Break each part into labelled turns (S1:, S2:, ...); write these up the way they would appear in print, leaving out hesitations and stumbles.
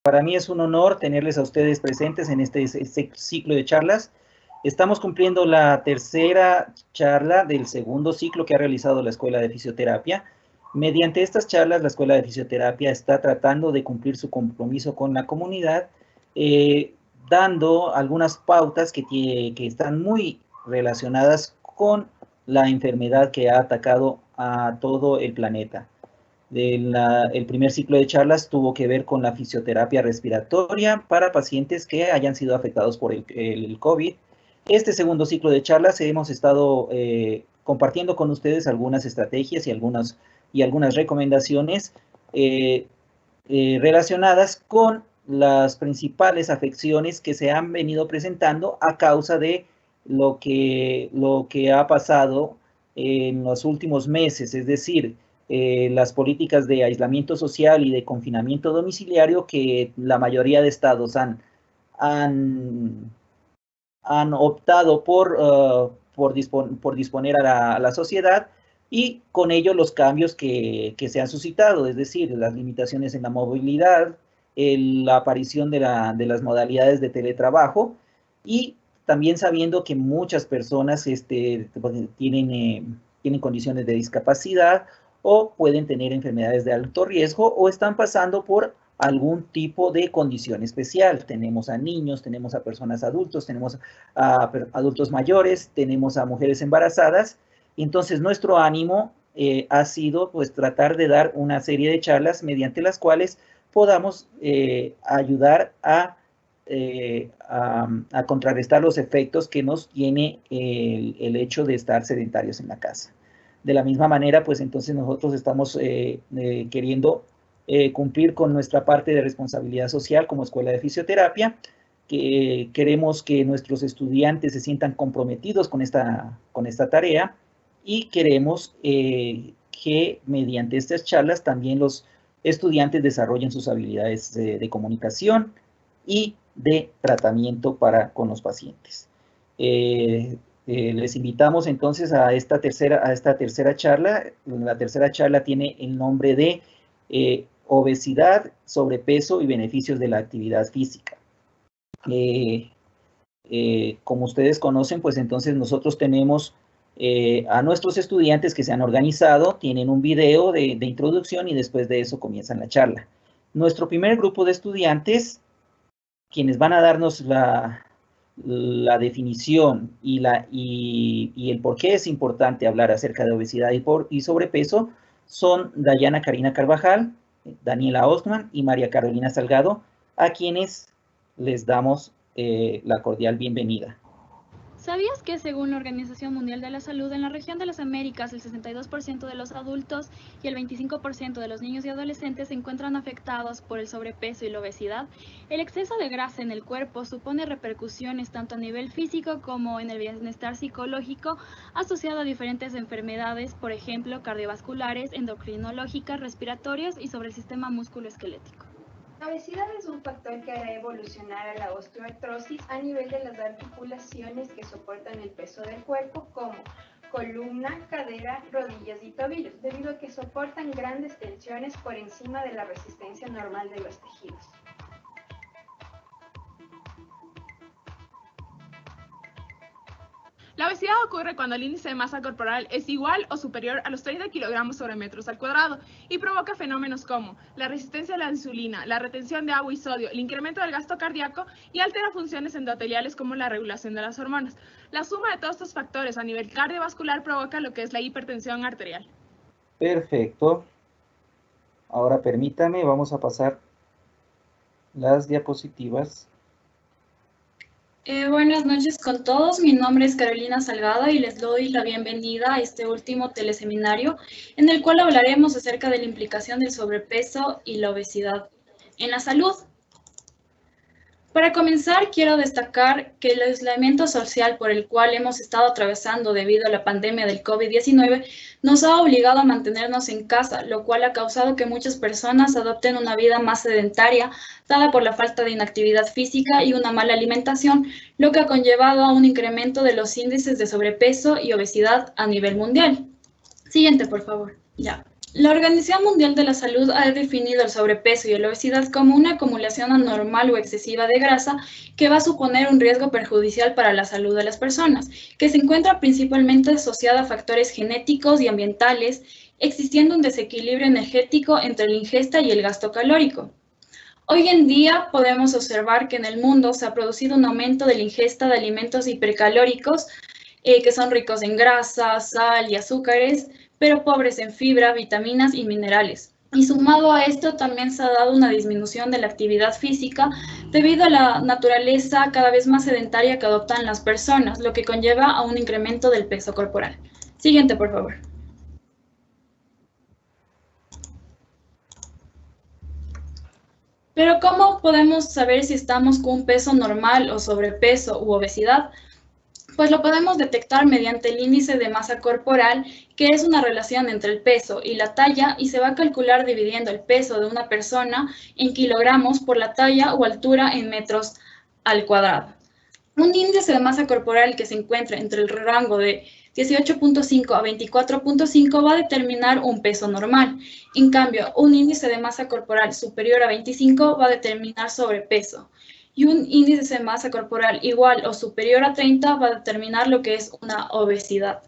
S1: Para mí es un honor tenerles a ustedes presentes en este ciclo de charlas. Estamos cumpliendo la tercera charla del segundo ciclo que ha realizado la Escuela de Fisioterapia. Mediante estas charlas, la Escuela de Fisioterapia está tratando de cumplir su compromiso con la comunidad, dando algunas pautas que están muy relacionadas con la enfermedad que ha atacado a todo el planeta. El primer ciclo de charlas tuvo que ver con la fisioterapia respiratoria para pacientes que hayan sido afectados por el COVID. Este segundo ciclo de charlas hemos estado compartiendo con ustedes algunas estrategias y algunas recomendaciones relacionadas con las principales afecciones que se han venido presentando a causa de lo que ha pasado en los últimos meses, es decir, las políticas de aislamiento social y de confinamiento domiciliario que la mayoría de estados han optado por disponer a la sociedad, y con ello los cambios que se han suscitado, es decir, las limitaciones en la movilidad, la aparición de las modalidades de teletrabajo, y también sabiendo que muchas personas tienen condiciones de discapacidad o pueden tener enfermedades de alto riesgo o están pasando por algún tipo de condición especial. Tenemos a niños, tenemos a personas adultos, tenemos a adultos mayores, tenemos a mujeres embarazadas. Entonces nuestro ánimo ha sido pues tratar de dar una serie de charlas mediante las cuales podamos ayudar a contrarrestar los efectos que nos tiene el hecho de estar sedentarios en la casa. De la misma manera, pues entonces nosotros estamos queriendo cumplir con nuestra parte de responsabilidad social como Escuela de Fisioterapia, que queremos que nuestros estudiantes se sientan comprometidos con esta tarea, y queremos que mediante estas charlas también los estudiantes desarrollen sus habilidades de comunicación y de tratamiento con los pacientes. Les invitamos entonces a esta tercera charla. La tercera charla tiene el nombre de obesidad, sobrepeso y beneficios de la actividad física. Como ustedes conocen, pues entonces nosotros tenemos a nuestros estudiantes que se han organizado, tienen un video de introducción y después de eso comienzan la charla. Nuestro primer grupo de estudiantes, quienes van a darnos la definición y el por qué es importante hablar acerca de obesidad y sobrepeso, son Dayana Karina Carvajal, Daniela Ostman y María Carolina Salgado, a quienes les damos la cordial bienvenida.
S2: ¿Sabías que según la Organización Mundial de la Salud, en la región de las Américas, el 62% de los adultos y el 25% de los niños y adolescentes se encuentran afectados por el sobrepeso y la obesidad? El exceso de grasa en el cuerpo supone repercusiones tanto a nivel físico como en el bienestar psicológico asociado a diferentes enfermedades, por ejemplo, cardiovasculares, endocrinológicas, respiratorias y sobre el sistema musculoesquelético.
S3: La obesidad es un factor que hará evolucionar a la osteoartrosis a nivel de las articulaciones que soportan el peso del cuerpo, como columna, cadera, rodillas y tobillos, debido a que soportan grandes tensiones por encima de la resistencia normal de los tejidos.
S4: La obesidad ocurre cuando el índice de masa corporal es igual o superior a los 30 kilogramos sobre metros al cuadrado y provoca fenómenos como la resistencia a la insulina, la retención de agua y sodio, el incremento del gasto cardíaco y altera funciones endoteliales como la regulación de las hormonas. La suma de todos estos factores a nivel cardiovascular provoca lo que es la hipertensión arterial.
S1: Perfecto. Ahora permítame, vamos a pasar las diapositivas.
S5: Buenas noches con todos, mi nombre es Carolina Salgado y les doy la bienvenida a este último teleseminario en el cual hablaremos acerca de la implicación del sobrepeso y la obesidad en la salud. Para comenzar, quiero destacar que el aislamiento social por el cual hemos estado atravesando debido a la pandemia del COVID-19 nos ha obligado a mantenernos en casa, lo cual ha causado que muchas personas adopten una vida más sedentaria, dada por la falta de inactividad física y una mala alimentación, lo que ha conllevado a un incremento de los índices de sobrepeso y obesidad a nivel mundial. Siguiente, por favor. Ya. La Organización Mundial de la Salud ha definido el sobrepeso y la obesidad como una acumulación anormal o excesiva de grasa que va a suponer un riesgo perjudicial para la salud de las personas, que se encuentra principalmente asociada a factores genéticos y ambientales, existiendo un desequilibrio energético entre la ingesta y el gasto calórico. Hoy en día podemos observar que en el mundo se ha producido un aumento de la ingesta de alimentos hipercalóricos que son ricos en grasa, sal y azúcares, pero pobres en fibra, vitaminas y minerales. Y sumado a esto también se ha dado una disminución de la actividad física debido a la naturaleza cada vez más sedentaria que adoptan las personas, lo que conlleva a un incremento del peso corporal. Siguiente, por favor. Pero ¿cómo podemos saber si estamos con un peso normal o sobrepeso u obesidad? Pues lo podemos detectar mediante el índice de masa corporal, que es una relación entre el peso y la talla, y se va a calcular dividiendo el peso de una persona en kilogramos por la talla o altura en metros al cuadrado. Un índice de masa corporal que se encuentra entre el rango de 18.5 a 24.5 va a determinar un peso normal. En cambio, un índice de masa corporal superior a 25 va a determinar sobrepeso. Y un índice de masa corporal igual o superior a 30 va a determinar lo que es una obesidad.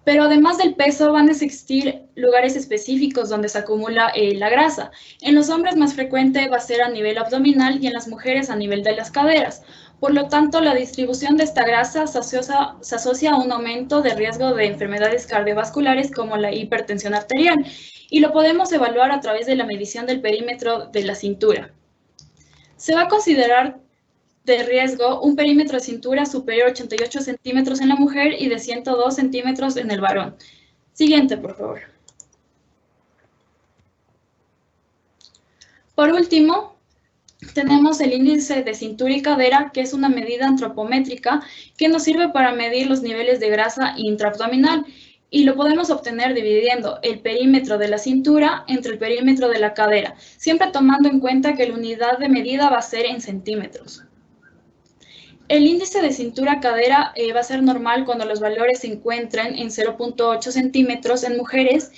S5: Pero además del peso van a existir lugares específicos donde se acumula la grasa. En los hombres más frecuente va a ser a nivel abdominal y en las mujeres a nivel de las caderas. Por lo tanto, la distribución de esta grasa se asocia a un aumento de riesgo de enfermedades cardiovasculares como la hipertensión arterial, y lo podemos evaluar a través de la medición del perímetro de la cintura. Se va a considerar de riesgo un perímetro de cintura superior a 88 centímetros en la mujer y de 102 centímetros en el varón. Siguiente, por favor. Por último, tenemos el índice de cintura y cadera, que es una medida antropométrica que nos sirve para medir los niveles de grasa intraabdominal, y lo podemos obtener dividiendo el perímetro de la cintura entre el perímetro de la cadera, siempre tomando en cuenta que la unidad de medida va a ser en centímetros. El índice de cintura-cadera va a ser normal cuando los valores se encuentren en 0.8 centímetros en mujeres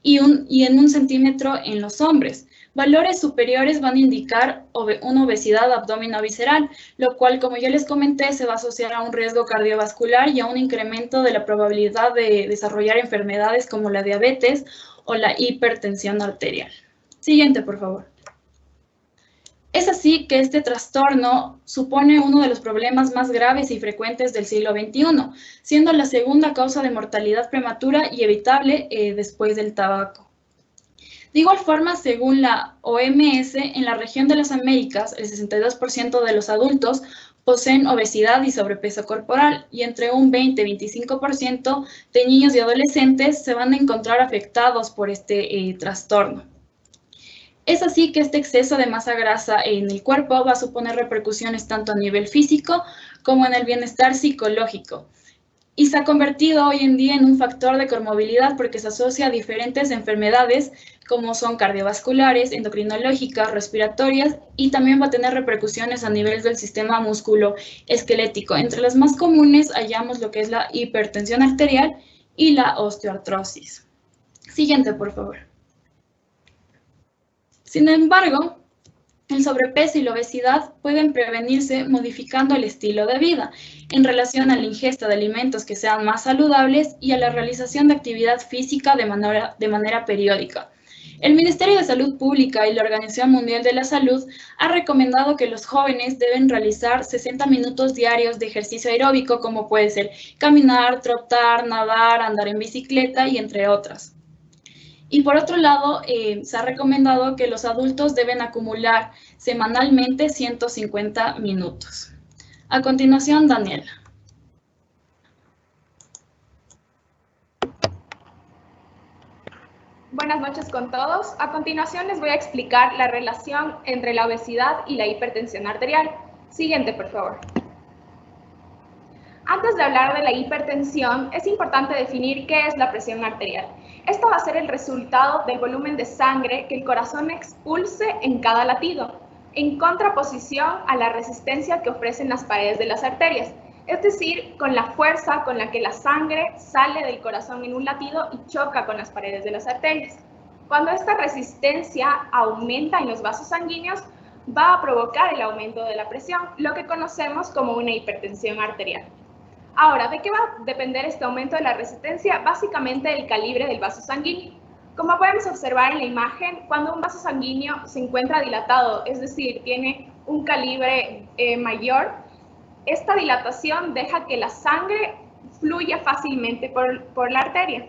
S5: y en 1 centímetro en los hombres. Valores superiores van a indicar una obesidad abdomino-visceral, lo cual, como ya les comenté, se va a asociar a un riesgo cardiovascular y a un incremento de la probabilidad de desarrollar enfermedades como la diabetes o la hipertensión arterial. Siguiente, por favor. Es así que este trastorno supone uno de los problemas más graves y frecuentes del siglo XXI, siendo la segunda causa de mortalidad prematura y evitable después del tabaco. De igual forma, según la OMS, en la región de las Américas, el 62% de los adultos poseen obesidad y sobrepeso corporal, y entre un 20 y 25% de niños y adolescentes se van a encontrar afectados por este trastorno. Es así que este exceso de masa grasa en el cuerpo va a suponer repercusiones tanto a nivel físico como en el bienestar psicológico. Y se ha convertido hoy en día en un factor de comorbilidad porque se asocia a diferentes enfermedades como son cardiovasculares, endocrinológicas, respiratorias, y también va a tener repercusiones a nivel del sistema musculoesquelético. Entre las más comunes hallamos lo que es la hipertensión arterial y la osteoartrosis. Siguiente, por favor. Sin embargo, el sobrepeso y la obesidad pueden prevenirse modificando el estilo de vida en relación a la ingesta de alimentos que sean más saludables y a la realización de actividad física de manera periódica. El Ministerio de Salud Pública y la Organización Mundial de la Salud ha recomendado que los jóvenes deben realizar 60 minutos diarios de ejercicio aeróbico, como puede ser caminar, trotar, nadar, andar en bicicleta y entre otras. Y por otro lado, se ha recomendado que los adultos deben acumular semanalmente 150 minutos. A continuación, Daniela.
S4: Buenas noches con todos. A continuación les voy a explicar la relación entre la obesidad y la hipertensión arterial. Siguiente, por favor. Antes de hablar de la hipertensión, es importante definir qué es la presión arterial. Esto va a ser el resultado del volumen de sangre que el corazón expulse en cada latido, en contraposición a la resistencia que ofrecen las paredes de las arterias. es decir, con la fuerza con la que la sangre sale del corazón en un latido y choca con las paredes de las arterias. Cuando esta resistencia aumenta en los vasos sanguíneos, va a provocar el aumento de la presión, lo que conocemos como una hipertensión arterial. Ahora, ¿de qué va a depender este aumento de la resistencia? Básicamente del calibre del vaso sanguíneo. Como podemos observar en la imagen, cuando un vaso sanguíneo se encuentra dilatado, es decir, tiene un calibre mayor, esta dilatación deja que la sangre fluya fácilmente por la arteria.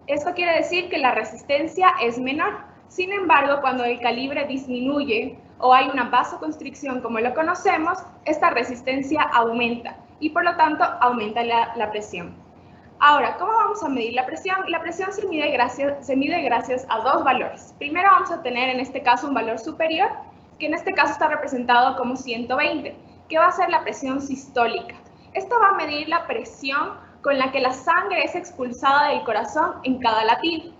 S4: Esto quiere decir que la resistencia es menor. Sin embargo, cuando el calibre disminuye o hay una vasoconstricción como lo conocemos, esta resistencia aumenta y por lo tanto aumenta la presión. Ahora, ¿cómo vamos a medir la presión? La presión se mide gracias a dos valores. Primero vamos a tener en este caso un valor superior, que en este caso está representado como 120, que va a ser la presión sistólica. Esto va a medir la presión con la que la sangre es expulsada del corazón en cada latido.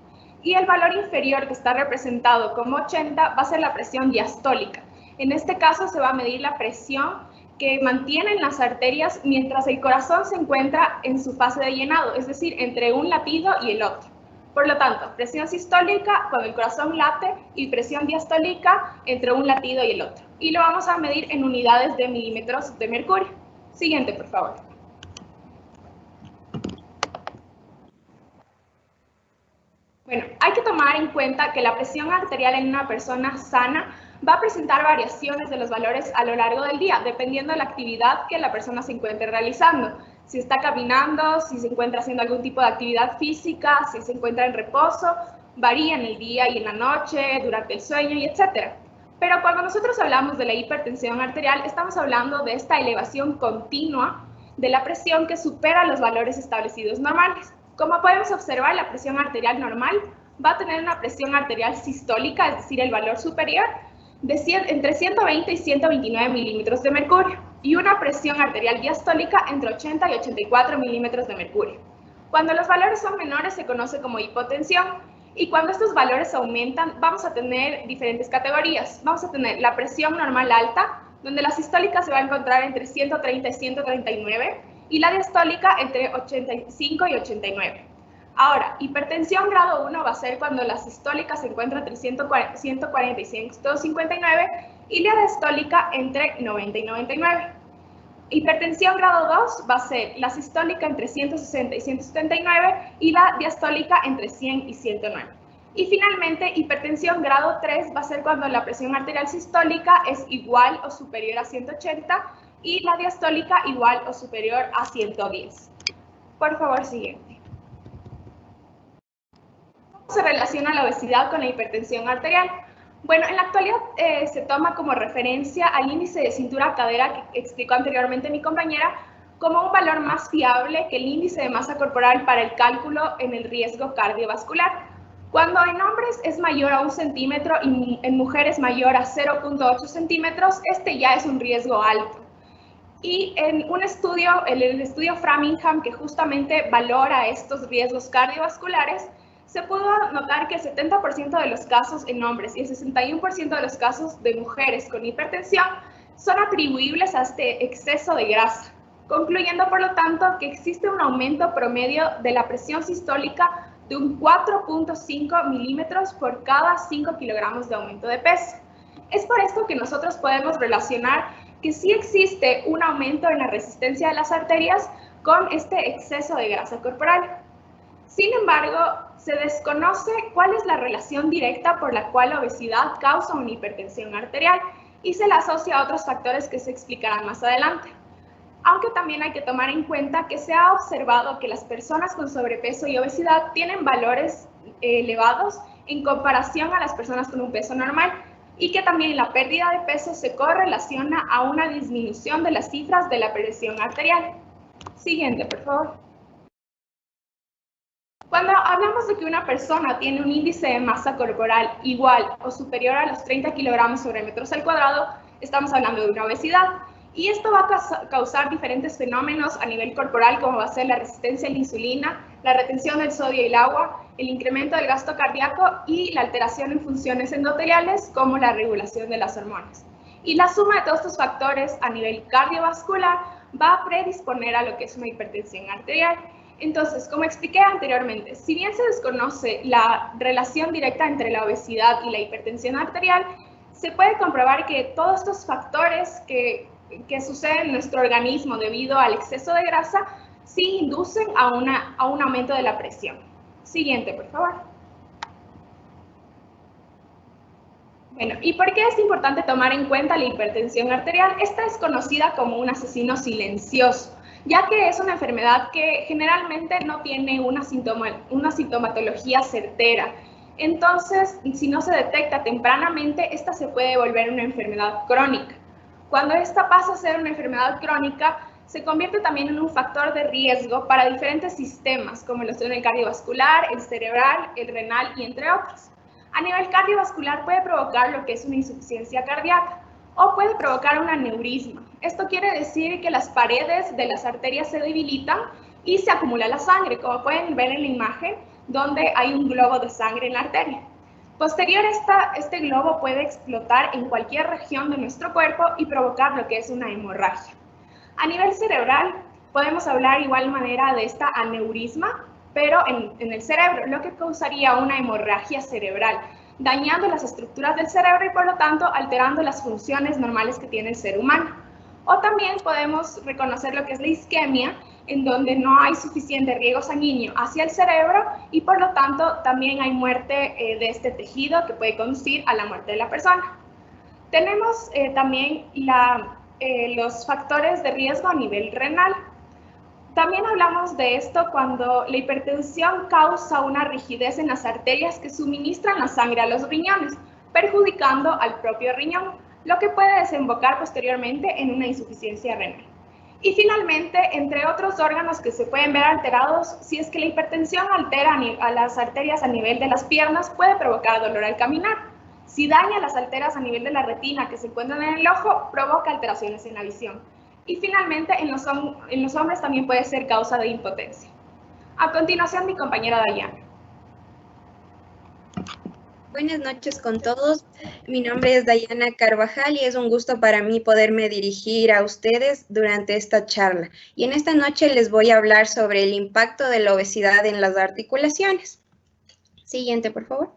S4: Y el valor inferior, que está representado como 80, va a ser la presión diastólica. En este caso se va a medir la presión que mantienen las arterias mientras el corazón se encuentra en su fase de llenado, es decir, entre un latido y el otro. Por lo tanto, presión sistólica cuando el corazón late y presión diastólica entre un latido y el otro. Y lo vamos a medir en unidades de milímetros de mercurio. Siguiente, por favor. Bueno, hay que tomar en cuenta que la presión arterial en una persona sana va a presentar variaciones de los valores a lo largo del día, dependiendo de la actividad que la persona se encuentre realizando. Si está caminando, si se encuentra haciendo algún tipo de actividad física, si se encuentra en reposo, varía en el día y en la noche, durante el sueño y etc. Pero cuando nosotros hablamos de la hipertensión arterial, estamos hablando de esta elevación continua de la presión que supera los valores establecidos normales. Como podemos observar, la presión arterial normal va a tener una presión arterial sistólica, es decir, el valor superior, entre 120 y 129 milímetros de mercurio, y una presión arterial diastólica entre 80 y 84 milímetros de mercurio. Cuando los valores son menores se conoce como hipotensión, y cuando estos valores aumentan vamos a tener diferentes categorías. Vamos a tener la presión normal alta, donde la sistólica se va a encontrar entre 130 y 139, y la diastólica entre 85 y 89. Ahora, hipertensión grado 1 va a ser cuando la sistólica se encuentra entre 140 y 159 y la diastólica entre 90 y 99. Hipertensión grado 2 va a ser la sistólica entre 160 y 179 y la diastólica entre 100 y 109. Y finalmente, hipertensión grado 3 va a ser cuando la presión arterial sistólica es igual o superior a 180 y la diastólica igual o superior a 110. Por favor, siguiente. ¿Cómo se relaciona la obesidad con la hipertensión arterial? Bueno, en la actualidad se toma como referencia al índice de cintura-cadera que explicó anteriormente mi compañera como un valor más fiable que el índice de masa corporal para el cálculo en el riesgo cardiovascular. Cuando en hombres es mayor a 1 centímetro y en mujeres mayor a 0.8 centímetros, este ya es un riesgo alto. Y en un estudio, el estudio Framingham, que justamente valora estos riesgos cardiovasculares, se pudo notar que el 70% de los casos en hombres y el 61% de los casos de mujeres con hipertensión son atribuibles a este exceso de grasa, concluyendo por lo tanto que existe un aumento promedio de la presión sistólica de un 4.5 milímetros por cada 5 kilogramos de aumento de peso. Es por esto que nosotros podemos relacionar que sí existe un aumento en la resistencia de las arterias con este exceso de grasa corporal. Sin embargo, se desconoce cuál es la relación directa por la cual la obesidad causa una hipertensión arterial y se la asocia a otros factores que se explicarán más adelante. Aunque también hay que tomar en cuenta que se ha observado que las personas con sobrepeso y obesidad tienen valores elevados en comparación a las personas con un peso normal y que también la pérdida de peso se correlaciona a una disminución de las cifras de la presión arterial. Siguiente, por favor. Cuando hablamos de que una persona tiene un índice de masa corporal igual o superior a los 30 kilogramos sobre metros al cuadrado, estamos hablando de una obesidad. Y esto va a causar diferentes fenómenos a nivel corporal, como va a ser la resistencia a la insulina, la retención del sodio y el agua, el incremento del gasto cardíaco y la alteración en funciones endoteliales, como la regulación de las hormonas. Y la suma de todos estos factores a nivel cardiovascular va a predisponer a lo que es una hipertensión arterial. Entonces, como expliqué anteriormente, si bien se desconoce la relación directa entre la obesidad y la hipertensión arterial, se puede comprobar que todos estos factores que suceden en nuestro organismo debido al exceso de grasa sí inducen a un aumento de la presión. Siguiente, por favor. Bueno, ¿y por qué es importante tomar en cuenta la hipertensión arterial? Esta es conocida como un asesino silencioso, ya que es una enfermedad que generalmente no tiene una sintomatología certera. Entonces, si no se detecta tempranamente, esta se puede volver una enfermedad crónica. Cuando esta pasa a ser una enfermedad crónica, se convierte también en un factor de riesgo para diferentes sistemas, como el cardiovascular, el cerebral, el renal y entre otros. A nivel cardiovascular puede provocar lo que es una insuficiencia cardíaca o puede provocar un aneurisma. Esto quiere decir que las paredes de las arterias se debilitan y se acumula la sangre, como pueden ver en la imagen, donde hay un globo de sangre en la arteria. Posterior, este globo puede explotar en cualquier región de nuestro cuerpo y provocar lo que es una hemorragia. A nivel cerebral, podemos hablar de igual manera de esta aneurisma, pero en el cerebro, lo que causaría una hemorragia cerebral, dañando las estructuras del cerebro y por lo tanto alterando las funciones normales que tiene el ser humano. O también podemos reconocer lo que es la isquemia, en donde no hay suficiente riego sanguíneo hacia el cerebro y por lo tanto también hay muerte de este tejido que puede conducir a la muerte de la persona. Tenemos también los factores de riesgo a nivel renal. También hablamos de esto cuando la hipertensión causa una rigidez en las arterias que suministran la sangre a los riñones, perjudicando al propio riñón, lo que puede desembocar posteriormente en una insuficiencia renal. Y finalmente, entre otros órganos que se pueden ver alterados, si es que la hipertensión altera a las arterias a nivel de las piernas, puede provocar dolor al caminar. Si daña las arterias a nivel de la retina que se encuentran en el ojo, provoca alteraciones en la visión. Y finalmente, en los hombres también puede ser causa de impotencia. A continuación, mi compañera Dayana.
S6: Buenas noches con todos. Mi nombre es Dayana Carvajal y es un gusto para mí poderme dirigir a ustedes durante esta charla. Y en esta noche les voy a hablar sobre el impacto de la obesidad en las articulaciones. Siguiente, por favor.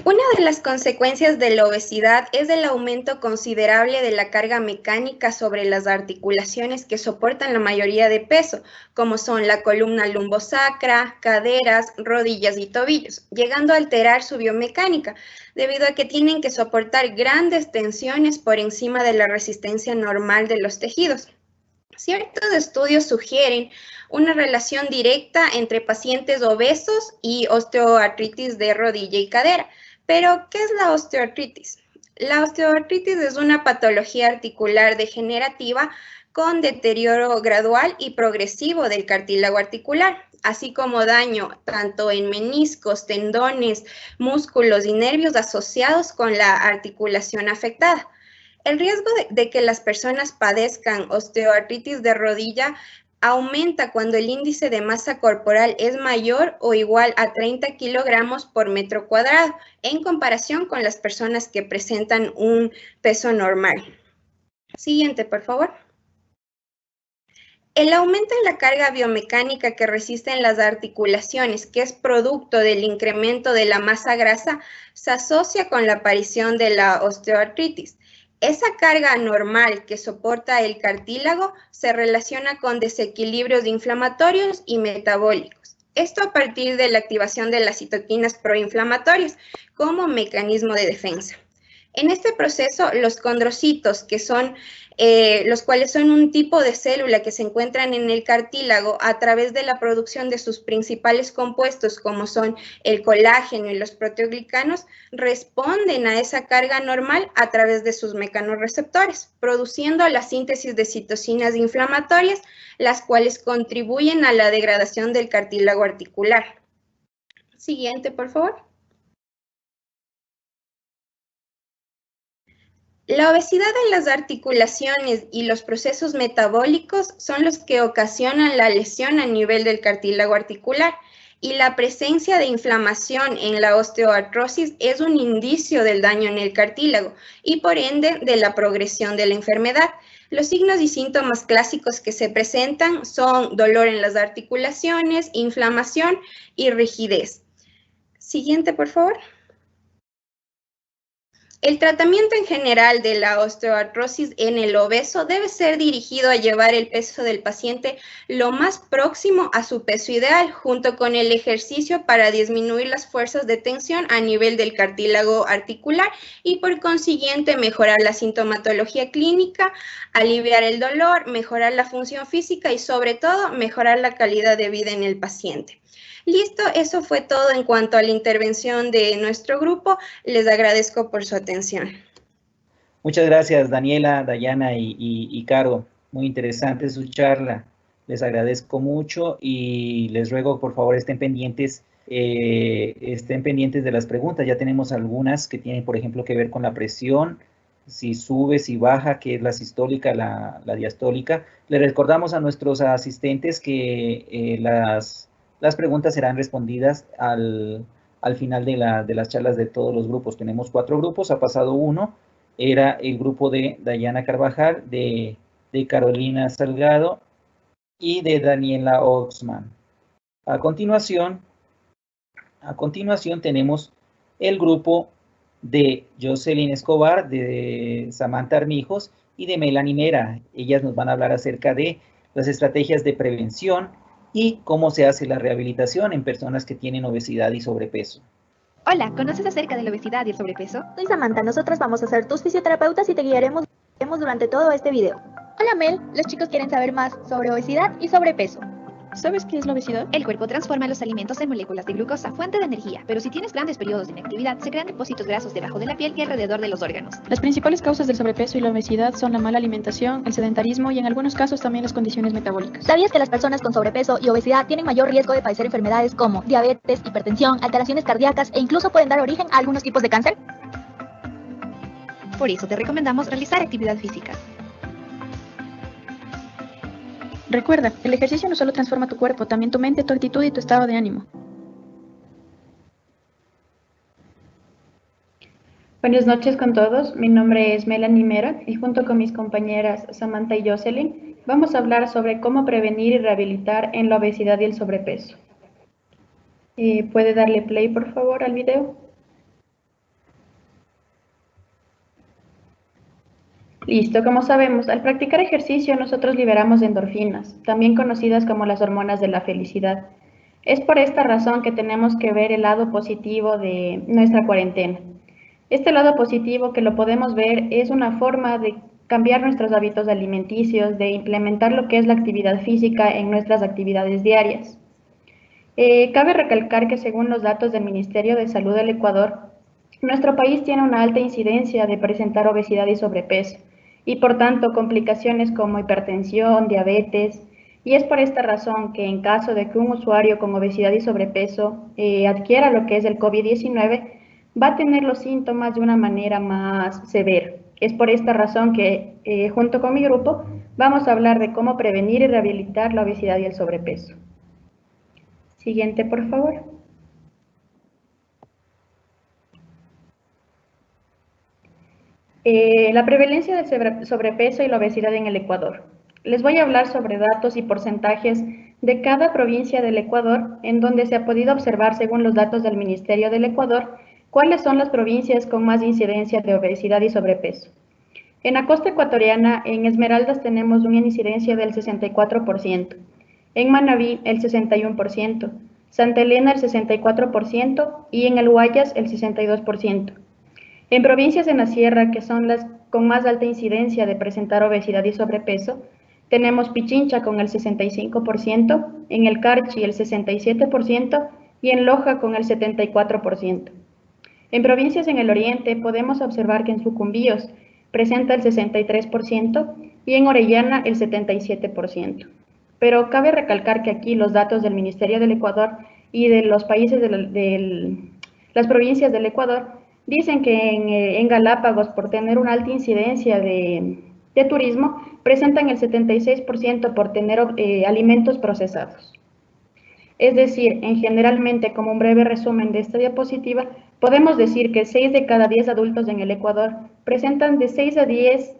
S6: Una de las consecuencias de la obesidad es el aumento considerable de la carga mecánica sobre las articulaciones que soportan la mayoría de peso, como son la columna lumbosacra, caderas, rodillas y tobillos, llegando a alterar su biomecánica, debido a que tienen que soportar grandes tensiones por encima de la resistencia normal de los tejidos. Ciertos estudios sugieren una relación directa entre pacientes obesos y osteoartritis de rodilla y cadera. Pero, ¿qué es la osteoartritis? La osteoartritis es una patología articular degenerativa con deterioro gradual y progresivo del cartílago articular, así como daño tanto en meniscos, tendones, músculos y nervios asociados con la articulación afectada. El riesgo de que las personas padezcan osteoartritis de rodilla aumenta cuando el índice de masa corporal es mayor o igual a 30 kilogramos por metro cuadrado, en comparación con las personas que presentan un peso normal. Siguiente, por favor. El aumento en la carga biomecánica que resisten las articulaciones, que es producto del incremento de la masa grasa, se asocia con la aparición de la osteoartritis. Esa carga anormal que soporta el cartílago se relaciona con desequilibrios inflamatorios y metabólicos. Esto a partir de la activación de las citoquinas proinflamatorias como mecanismo de defensa. En este proceso, los condrocitos, que son los cuales son un tipo de célula que se encuentran en el cartílago a través de la producción de sus principales compuestos, como son el colágeno y los proteoglicanos, responden a esa carga normal a través de sus mecanorreceptores, produciendo la síntesis de citocinas inflamatorias, las cuales contribuyen a la degradación del cartílago articular. Siguiente, por favor. La obesidad en las articulaciones y los procesos metabólicos son los que ocasionan la lesión a nivel del cartílago articular. y la presencia de inflamación en la osteoartrosis es un indicio del daño en el cartílago y por ende de la progresión de la enfermedad. Los signos y síntomas clásicos que se presentan son dolor en las articulaciones, inflamación y rigidez. Siguiente, por favor. El tratamiento en general de la osteoartrosis en el obeso debe ser dirigido a llevar el peso del paciente lo más próximo a su peso ideal, junto con el ejercicio para disminuir las fuerzas de tensión a nivel del cartílago articular y por consiguiente mejorar la sintomatología clínica, aliviar el dolor, mejorar la función física y sobre todo mejorar la calidad de vida en el paciente. Listo, eso fue todo en cuanto a la intervención de nuestro grupo. Les agradezco por su atención.
S1: Muchas gracias, Daniela, Dayana y Caro. Muy interesante su charla. Les agradezco mucho y les ruego, por favor, estén pendientes de las preguntas. Ya tenemos algunas que tienen, por ejemplo, que ver con la presión, si sube, si baja, que es la sistólica, la diastólica. Les recordamos a nuestros asistentes que las preguntas serán respondidas al final de las charlas de todos los grupos. Tenemos 4 grupos, ha pasado uno. Era el grupo de Dayana Carvajal, de Carolina Salgado y de Daniela Oxman. A continuación tenemos el grupo de Jocelyn Escobar, de Samantha Armijos y de Melanie Mera. Ellas nos van a hablar acerca de las estrategias de prevención y cómo se hace la rehabilitación en personas que tienen obesidad y sobrepeso.
S7: Hola, ¿conoces acerca de la obesidad y el sobrepeso? Soy Samantha, nosotros vamos a ser tus fisioterapeutas y te guiaremos durante todo este video. Hola Mel, los chicos quieren saber más sobre obesidad y sobrepeso.
S8: ¿Sabes qué es la obesidad?
S7: El cuerpo transforma los alimentos en moléculas de glucosa, fuente de energía, pero si tienes grandes periodos de inactividad, se crean depósitos grasos debajo de la piel y alrededor de los órganos.
S8: Las principales causas del sobrepeso y la obesidad son la mala alimentación, el sedentarismo y en algunos casos también las condiciones metabólicas.
S7: ¿Sabías que las personas con sobrepeso y obesidad tienen mayor riesgo de padecer enfermedades como diabetes, hipertensión, alteraciones cardíacas e incluso pueden dar origen a algunos tipos de cáncer? Por eso te recomendamos realizar actividad física.
S8: Recuerda, el ejercicio no solo transforma tu cuerpo, también tu mente, tu actitud y tu estado de ánimo.
S9: Buenas noches con todos, mi nombre es Melanie Mera y junto con mis compañeras Samantha y Jocelyn vamos a hablar sobre cómo prevenir y rehabilitar en la obesidad y el sobrepeso. ¿Puede darle play por favor al video? Listo, como sabemos, al practicar ejercicio nosotros liberamos endorfinas, también conocidas como las hormonas de la felicidad. Es por esta razón que tenemos que ver el lado positivo de nuestra cuarentena. Este lado positivo que lo podemos ver es una forma de cambiar nuestros hábitos alimenticios, de implementar lo que es la actividad física en nuestras actividades diarias. Cabe recalcar que según los datos del Ministerio de Salud del Ecuador, nuestro país tiene una alta incidencia de presentar obesidad y sobrepeso, y por tanto complicaciones como hipertensión, diabetes, y es por esta razón que en caso de que un usuario con obesidad y sobrepeso adquiera lo que es el COVID-19, va a tener los síntomas de una manera más severa. Es por esta razón que junto con mi grupo vamos a hablar de cómo prevenir y rehabilitar la obesidad y el sobrepeso. Siguiente, por favor. La prevalencia del sobrepeso y la obesidad en el Ecuador. Les voy a hablar sobre datos y porcentajes de cada provincia del Ecuador, en donde se ha podido observar, según los datos del Ministerio del Ecuador, cuáles son las provincias con más incidencia de obesidad y sobrepeso. En la costa ecuatoriana, en Esmeraldas, tenemos una incidencia del 64%, en Manabí el 61%, Santa Elena el 64% y en el Guayas el 62%. En provincias en la sierra, que son las con más alta incidencia de presentar obesidad y sobrepeso, tenemos Pichincha con el 65%, en el Carchi el 67% y en Loja con el 74%. En provincias en el oriente podemos observar que en Sucumbíos presenta el 63% y en Orellana el 77%. Pero cabe recalcar que aquí los datos del Ministerio del Ecuador y de los países de las provincias del Ecuador dicen que en Galápagos, por tener una alta incidencia de turismo, presentan el 76% por tener alimentos procesados. Es decir, generalmente, como un breve resumen de esta diapositiva, podemos decir que 6 de cada 10 adultos en el Ecuador presentan de 6 a 10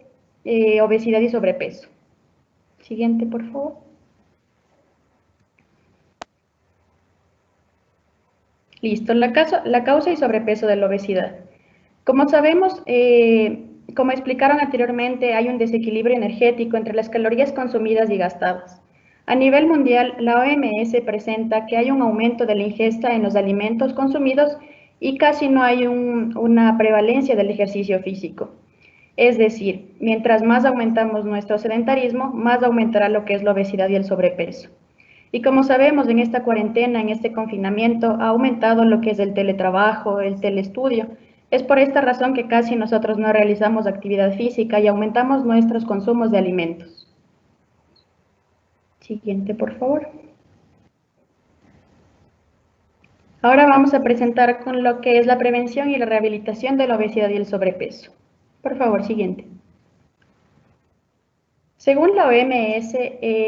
S9: obesidad y sobrepeso. Siguiente, por favor. Listo, la causa y sobrepeso de la obesidad. Como sabemos, como explicaron anteriormente, hay un desequilibrio energético entre las calorías consumidas y gastadas. A nivel mundial, la OMS presenta que hay un aumento de la ingesta en los alimentos consumidos y casi no hay una prevalencia del ejercicio físico. Es decir, mientras más aumentamos nuestro sedentarismo, más aumentará lo que es la obesidad y el sobrepeso. Y como sabemos, en esta cuarentena, en este confinamiento, ha aumentado lo que es el teletrabajo, el teleestudio. Es por esta razón que casi nosotros no realizamos actividad física y aumentamos nuestros consumos de alimentos. Siguiente, por favor. Ahora vamos a presentar con lo que es la prevención y la rehabilitación de la obesidad y el sobrepeso. Por favor, siguiente. Según la OMS,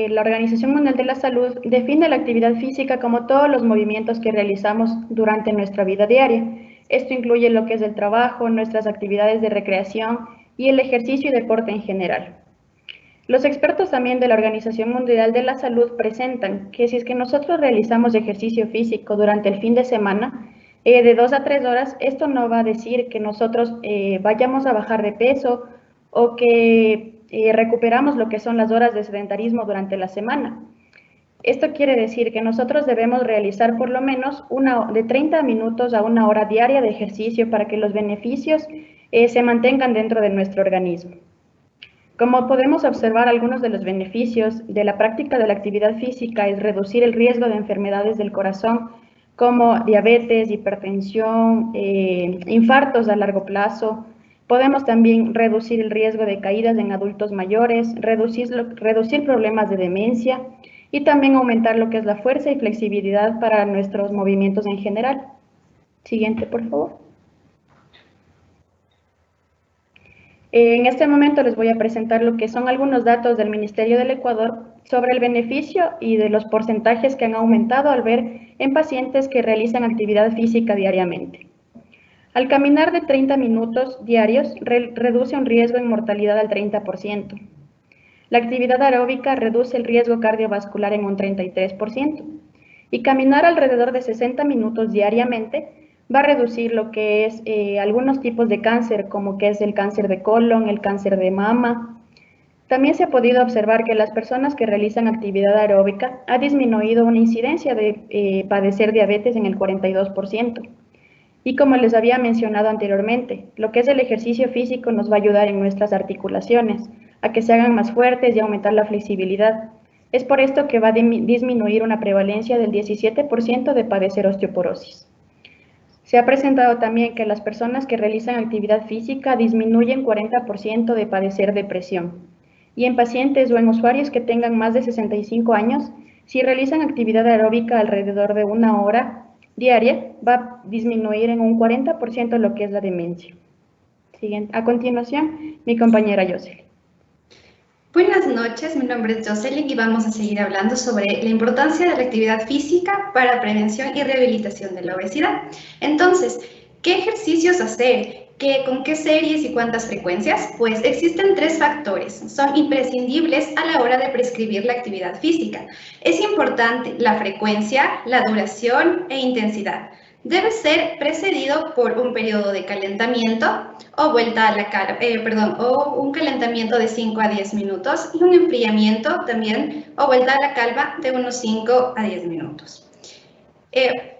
S9: la Organización Mundial de la Salud define la actividad física como todos los movimientos que realizamos durante nuestra vida diaria. Esto incluye lo que es el trabajo, nuestras actividades de recreación y el ejercicio y deporte en general. Los expertos también de la Organización Mundial de la Salud presentan que si es que nosotros realizamos ejercicio físico durante el fin de semana, de 2 a 3 horas, esto no va a decir que nosotros vayamos a bajar de peso o que recuperamos lo que son las horas de sedentarismo durante la semana. Esto quiere decir que nosotros debemos realizar por lo menos de 30 minutos a 1 hora diaria de ejercicio para que los beneficios se mantengan dentro de nuestro organismo. Como podemos observar, algunos de los beneficios de la práctica de la actividad física es reducir el riesgo de enfermedades del corazón como diabetes, hipertensión, infartos a largo plazo. Podemos también reducir el riesgo de caídas en adultos mayores, reducir problemas de demencia y también aumentar lo que es la fuerza y flexibilidad para nuestros movimientos en general. Siguiente, por favor. En este momento les voy a presentar lo que son algunos datos del Ministerio del Ecuador sobre el beneficio y de los porcentajes que han aumentado al ver en pacientes que realizan actividad física diariamente. Al caminar de 30 minutos diarios, reduce un riesgo en mortalidad al 30%. La actividad aeróbica reduce el riesgo cardiovascular en un 33%. Y caminar alrededor de 60 minutos diariamente va a reducir lo que es algunos tipos de cáncer, como que es el cáncer de colon, el cáncer de mama. También se ha podido observar que las personas que realizan actividad aeróbica ha disminuido una incidencia de padecer diabetes en el 42%. Y como les había mencionado anteriormente, lo que es el ejercicio físico nos va a ayudar en nuestras articulaciones, a que se hagan más fuertes y aumentar la flexibilidad. Es por esto que va a disminuir una prevalencia del 17% de padecer osteoporosis. Se ha presentado también que las personas que realizan actividad física disminuyen 40% de padecer depresión. Y en pacientes o en usuarios que tengan más de 65 años, si realizan actividad aeróbica alrededor de 1 hora diaria, va a disminuir en un 40% lo que es la demencia. Siguiente. A continuación, mi compañera Jocelyn.
S10: Buenas noches, mi nombre es Jocelyn y vamos a seguir hablando sobre la importancia de la actividad física para prevención y rehabilitación de la obesidad. Entonces, ¿qué ejercicios hacer? ¿Con qué series y cuántas frecuencias? Pues existen 3 factores, son imprescindibles a la hora de prescribir la actividad física. Es importante la frecuencia, la duración e intensidad. Debe ser precedido por un periodo de calentamiento o un calentamiento de 5 a 10 minutos y un enfriamiento también o vuelta a la calma de unos 5 a 10 minutos.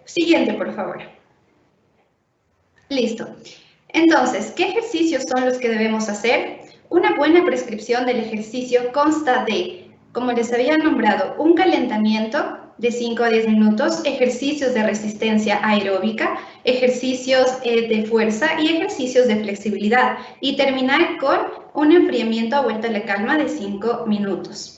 S10: Siguiente, por favor. Listo. Entonces, ¿qué ejercicios son los que debemos hacer? Una buena prescripción del ejercicio consta de, como les había nombrado, un calentamiento de 5 a 10 minutos, ejercicios de resistencia aeróbica, ejercicios de fuerza y ejercicios de flexibilidad. Y terminar con un enfriamiento a vuelta a la calma de 5 minutos.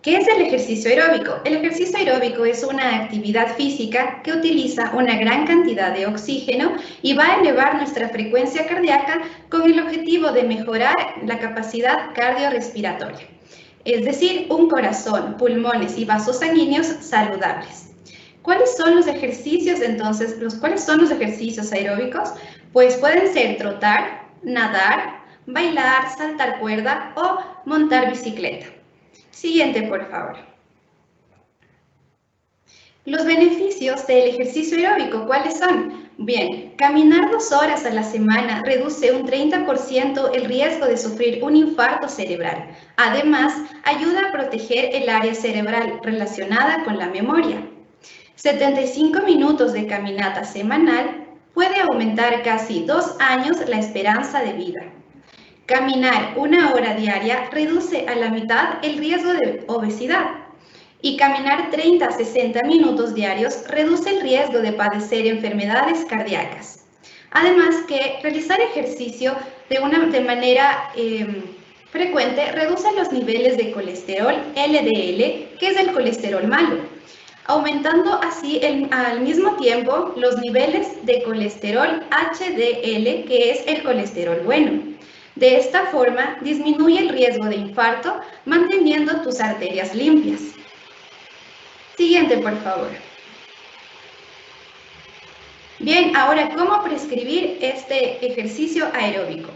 S10: ¿Qué es el ejercicio aeróbico? El ejercicio aeróbico es una actividad física que utiliza una gran cantidad de oxígeno y va a elevar nuestra frecuencia cardíaca con el objetivo de mejorar la capacidad cardiorrespiratoria. Es decir, un corazón, pulmones y vasos sanguíneos saludables. ¿Cuáles son los ejercicios entonces? ¿Cuáles son los ejercicios aeróbicos? Pues pueden ser trotar, nadar, bailar, saltar cuerda o montar bicicleta. Siguiente, por favor. Los beneficios del ejercicio aeróbico, ¿cuáles son? Bien, caminar 2 horas a la semana reduce un 30% el riesgo de sufrir un infarto cerebral. Además, ayuda a proteger el área cerebral relacionada con la memoria. 75 minutos de caminata semanal puede aumentar casi 2 años la esperanza de vida. Caminar 1 hora diaria reduce a la mitad el riesgo de obesidad. Y caminar 30 a 60 minutos diarios reduce el riesgo de padecer enfermedades cardíacas. Además que realizar ejercicio de manera frecuente reduce los niveles de colesterol LDL, que es el colesterol malo, aumentando así al mismo tiempo los niveles de colesterol HDL, que es el colesterol bueno. De esta forma disminuye el riesgo de infarto manteniendo tus arterias limpias. Siguiente, por favor. Bien, ahora, ¿cómo prescribir este ejercicio aeróbico?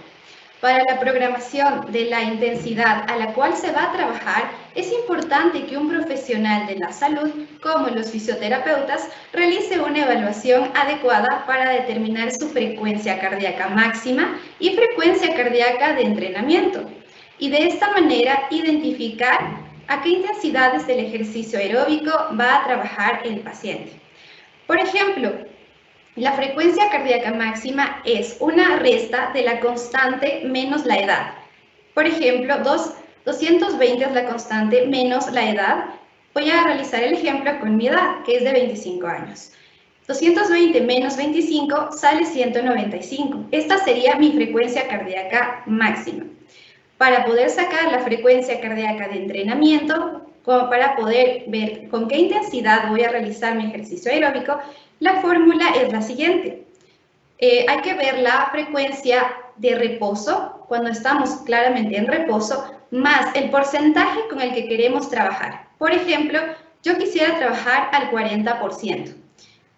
S10: Para la programación de la intensidad a la cual se va a trabajar, es importante que un profesional de la salud, como los fisioterapeutas, realice una evaluación adecuada para determinar su frecuencia cardíaca máxima y frecuencia cardíaca de entrenamiento. Y de esta manera identificar a qué intensidades del ejercicio aeróbico va a trabajar el paciente. Por ejemplo, la frecuencia cardíaca máxima es una resta de la constante menos la edad. Por ejemplo, 220 es la constante menos la edad. Voy a realizar el ejemplo con mi edad, que es de 25 años. 220 menos 25 sale 195. Esta sería mi frecuencia cardíaca máxima. Para poder sacar la frecuencia cardíaca de entrenamiento, como para poder ver con qué intensidad voy a realizar mi ejercicio aeróbico, la fórmula es la siguiente. Hay que ver la frecuencia de reposo, cuando estamos claramente en reposo, más el porcentaje con el que queremos trabajar. Por ejemplo, yo quisiera trabajar al 40%.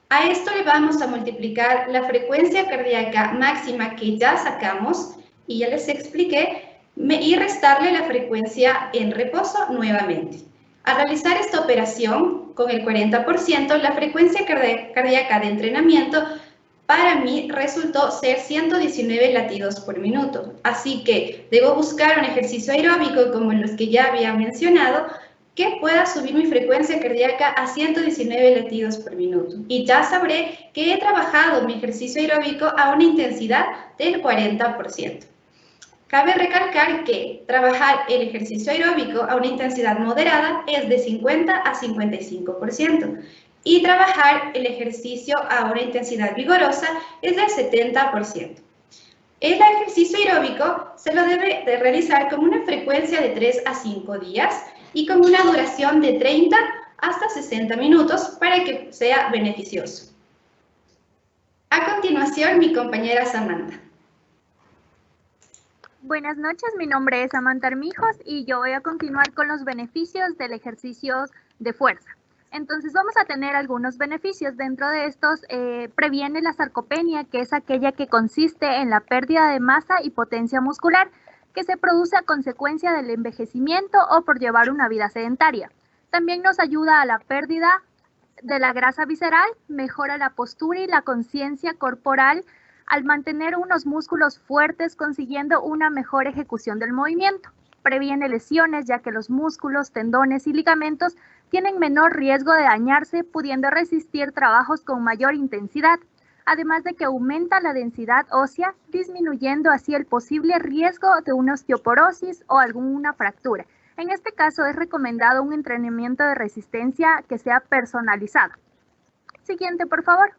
S10: A esto le vamos a multiplicar la frecuencia cardíaca máxima que ya sacamos, y ya les expliqué, y restarle la frecuencia en reposo nuevamente. Al realizar esta operación con el 40%, la frecuencia cardíaca de entrenamiento para mí resultó ser 119 latidos por minuto. Así que debo buscar un ejercicio aeróbico como los que ya había mencionado que pueda subir mi frecuencia cardíaca a 119 latidos por minuto. Y ya sabré que he trabajado mi ejercicio aeróbico a una intensidad del 40%. Cabe recalcar que trabajar el ejercicio aeróbico a una intensidad moderada es de 50 a 55% y trabajar el ejercicio a una intensidad vigorosa es del 70%. El ejercicio aeróbico se lo debe de realizar con una frecuencia de 3 a 5 días y con una duración de 30 hasta 60 minutos para que sea beneficioso. A continuación, mi compañera Samantha.
S7: Buenas noches, mi nombre es Samantha Armijos y yo voy a continuar con los beneficios del ejercicio de fuerza. Entonces vamos a tener algunos beneficios. Dentro de estos, previene la sarcopenia, que es aquella que consiste en la pérdida de masa y potencia muscular, que se produce a consecuencia del envejecimiento o por llevar una vida sedentaria. También nos ayuda a la pérdida de la grasa visceral, mejora la postura y la conciencia corporal, al mantener unos músculos fuertes consiguiendo una mejor ejecución del movimiento. Previene lesiones ya que los músculos, tendones y ligamentos tienen menor riesgo de dañarse, pudiendo resistir trabajos con mayor intensidad, además de que aumenta la densidad ósea, disminuyendo así el posible riesgo de una osteoporosis o alguna fractura. En este caso es recomendado un entrenamiento de resistencia que sea personalizado. Siguiente, por favor.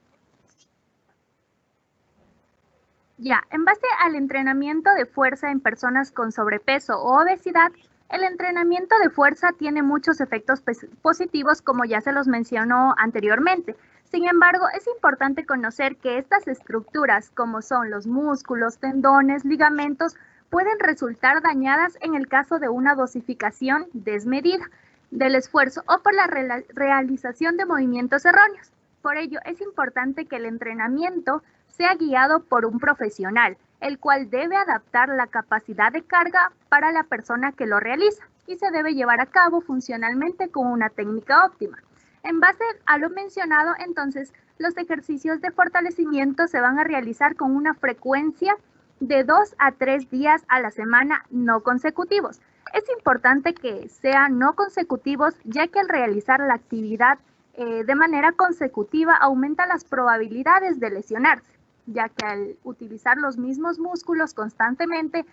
S7: Ya, en base al entrenamiento de fuerza en personas con sobrepeso o obesidad, el entrenamiento de fuerza tiene muchos efectos positivos, como ya se los mencionó anteriormente. Sin embargo, es importante conocer que estas estructuras, como son los músculos, tendones, ligamentos, pueden resultar dañadas en el caso de una dosificación desmedida. del esfuerzo o por la realización de movimientos erróneos. Por ello, es importante que el entrenamiento sea guiado por un profesional, el cual debe adaptar la capacidad de carga para la persona que lo realiza y se debe llevar a cabo funcionalmente con una técnica óptima. En base a lo mencionado, entonces, los ejercicios de fortalecimiento se van a realizar con una frecuencia de 2 a 3 días a la semana no consecutivos. Es importante que sean no consecutivos, ya que al realizar la actividad de manera consecutiva aumenta las probabilidades de lesionarse, ya que al utilizar los mismos músculos constantemente,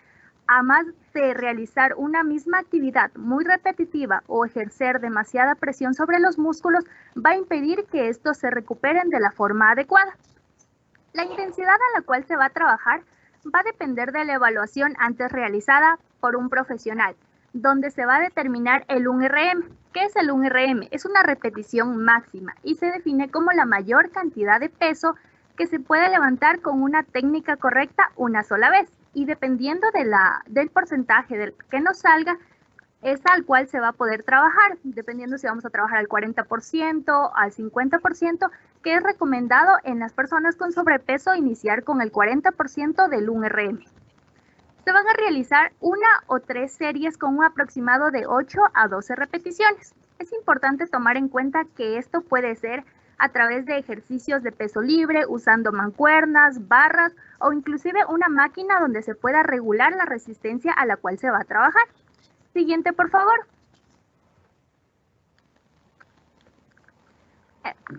S7: a más de realizar una misma actividad muy repetitiva o ejercer demasiada presión sobre los músculos, va a impedir que estos se recuperen de la forma adecuada. La intensidad a la cual se va a trabajar va a depender de la evaluación antes realizada por un profesional, donde se va a determinar el 1RM. ¿Qué es el 1RM? Es una repetición máxima y se define como la mayor cantidad de peso que se puede levantar con una técnica correcta una sola vez. Y dependiendo del porcentaje que nos salga, es al cual se va a poder trabajar, dependiendo si vamos a trabajar al 40%, al 50%, que es recomendado en las personas con sobrepeso iniciar con el 40% del 1RM. Se van a realizar 1 o 3 series con un aproximado de 8 a 12 repeticiones. Es importante tomar en cuenta que esto puede ser a través de ejercicios de peso libre, usando mancuernas, barras o inclusive una máquina donde se pueda regular la resistencia a la cual se va a trabajar. Siguiente, por favor.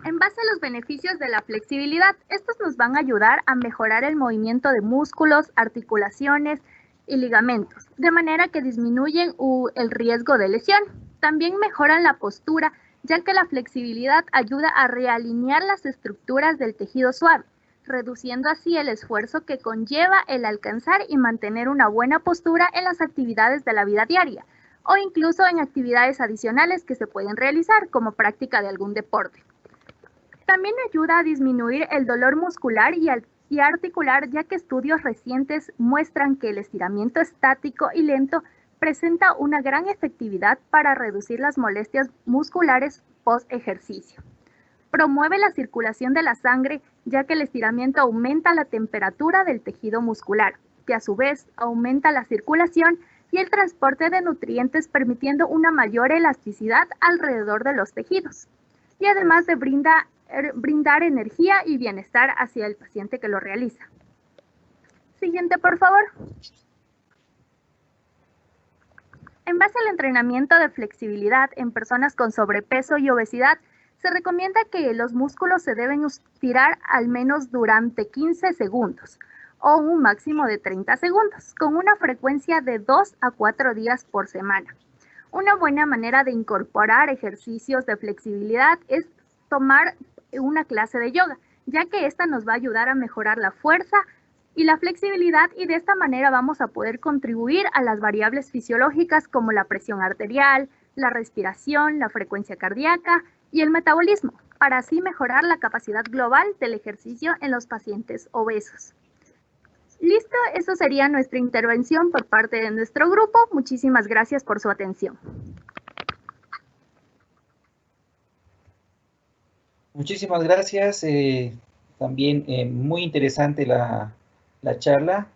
S7: En base a los beneficios de la flexibilidad, estos nos van a ayudar a mejorar el movimiento de músculos, articulaciones y ligamentos, de manera que disminuyen el riesgo de lesión. También mejoran la postura, ya que la flexibilidad ayuda a realinear las estructuras del tejido suave, reduciendo así el esfuerzo que conlleva el alcanzar y mantener una buena postura en las actividades de la vida diaria, o incluso en actividades adicionales que se pueden realizar, como práctica de algún deporte. También ayuda a disminuir el dolor muscular y articular, ya que estudios recientes muestran que el estiramiento estático y lento presenta una gran efectividad para reducir las molestias musculares post-ejercicio. Promueve la circulación de la sangre, ya que el estiramiento aumenta la temperatura del tejido muscular, que a su vez aumenta la circulación y el transporte de nutrientes, permitiendo una mayor elasticidad alrededor de los tejidos. Y además de brindar energía y bienestar hacia el paciente que lo realiza. Siguiente, por favor. En base al entrenamiento de flexibilidad en personas con sobrepeso y obesidad, se recomienda que los músculos se deben estirar al menos durante 15 segundos o un máximo de 30 segundos, con una frecuencia de 2 a 4 días por semana. Una buena manera de incorporar ejercicios de flexibilidad es tomar una clase de yoga, ya que esta nos va a ayudar a mejorar la fuerza y la flexibilidad, y de esta manera vamos a poder contribuir a las variables fisiológicas como la presión arterial, la respiración, la frecuencia cardíaca y el metabolismo, para así mejorar la capacidad global del ejercicio en los pacientes obesos. Listo, eso sería nuestra intervención por parte de nuestro grupo. Muchísimas gracias por su atención.
S1: Muchísimas gracias. También muy interesante la charla.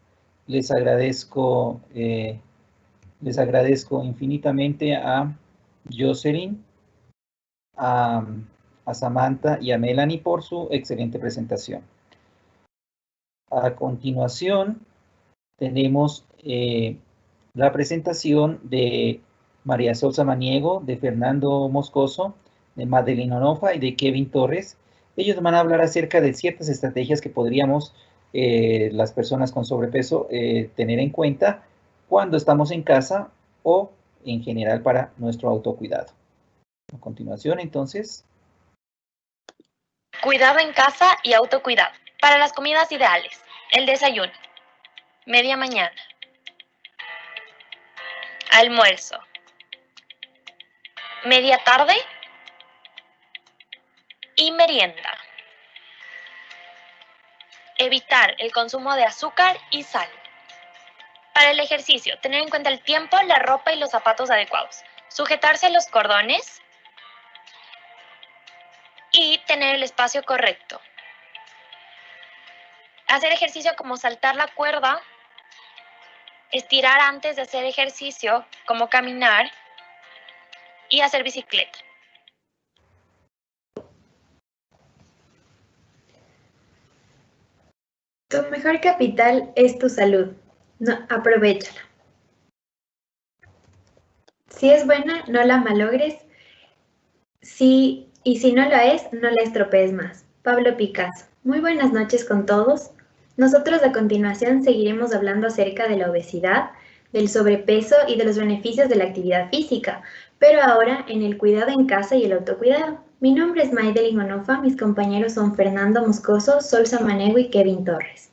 S1: Les agradezco infinitamente a Jocelyn, a Samantha y a Melanie por su excelente presentación. A continuación tenemos la presentación de María Sol Samaniego, de Fernando Moscoso, de Madeline Onofa y de Kevin Torres. Ellos van a hablar acerca de ciertas estrategias que podríamos las personas con sobrepeso tener en cuenta cuando estamos en casa o en general para nuestro autocuidado. A continuación, entonces.
S11: Cuidado en casa y autocuidado. Para las comidas ideales, el desayuno, media mañana, almuerzo, media tarde y merienda. Evitar el consumo de azúcar y sal. Para el ejercicio, tener en cuenta el tiempo, la ropa y los zapatos adecuados. sujetarse a los cordones y tener el espacio correcto. Hacer ejercicio como saltar la cuerda, estirar antes de hacer ejercicio como caminar y hacer bicicleta.
S6: Tu mejor capital es tu salud. No, aprovéchala. Si es buena, no la malogres. Y si no lo es, no la estropees más. Pablo Picasso. Muy buenas noches con todos. Nosotros a continuación seguiremos hablando acerca de la obesidad, del sobrepeso y de los beneficios de la actividad física, pero ahora en el cuidado en casa y el autocuidado. Mi nombre es Maidelin Onofa, mis compañeros son Fernando Moscoso, Sol Samanego y Kevin Torres.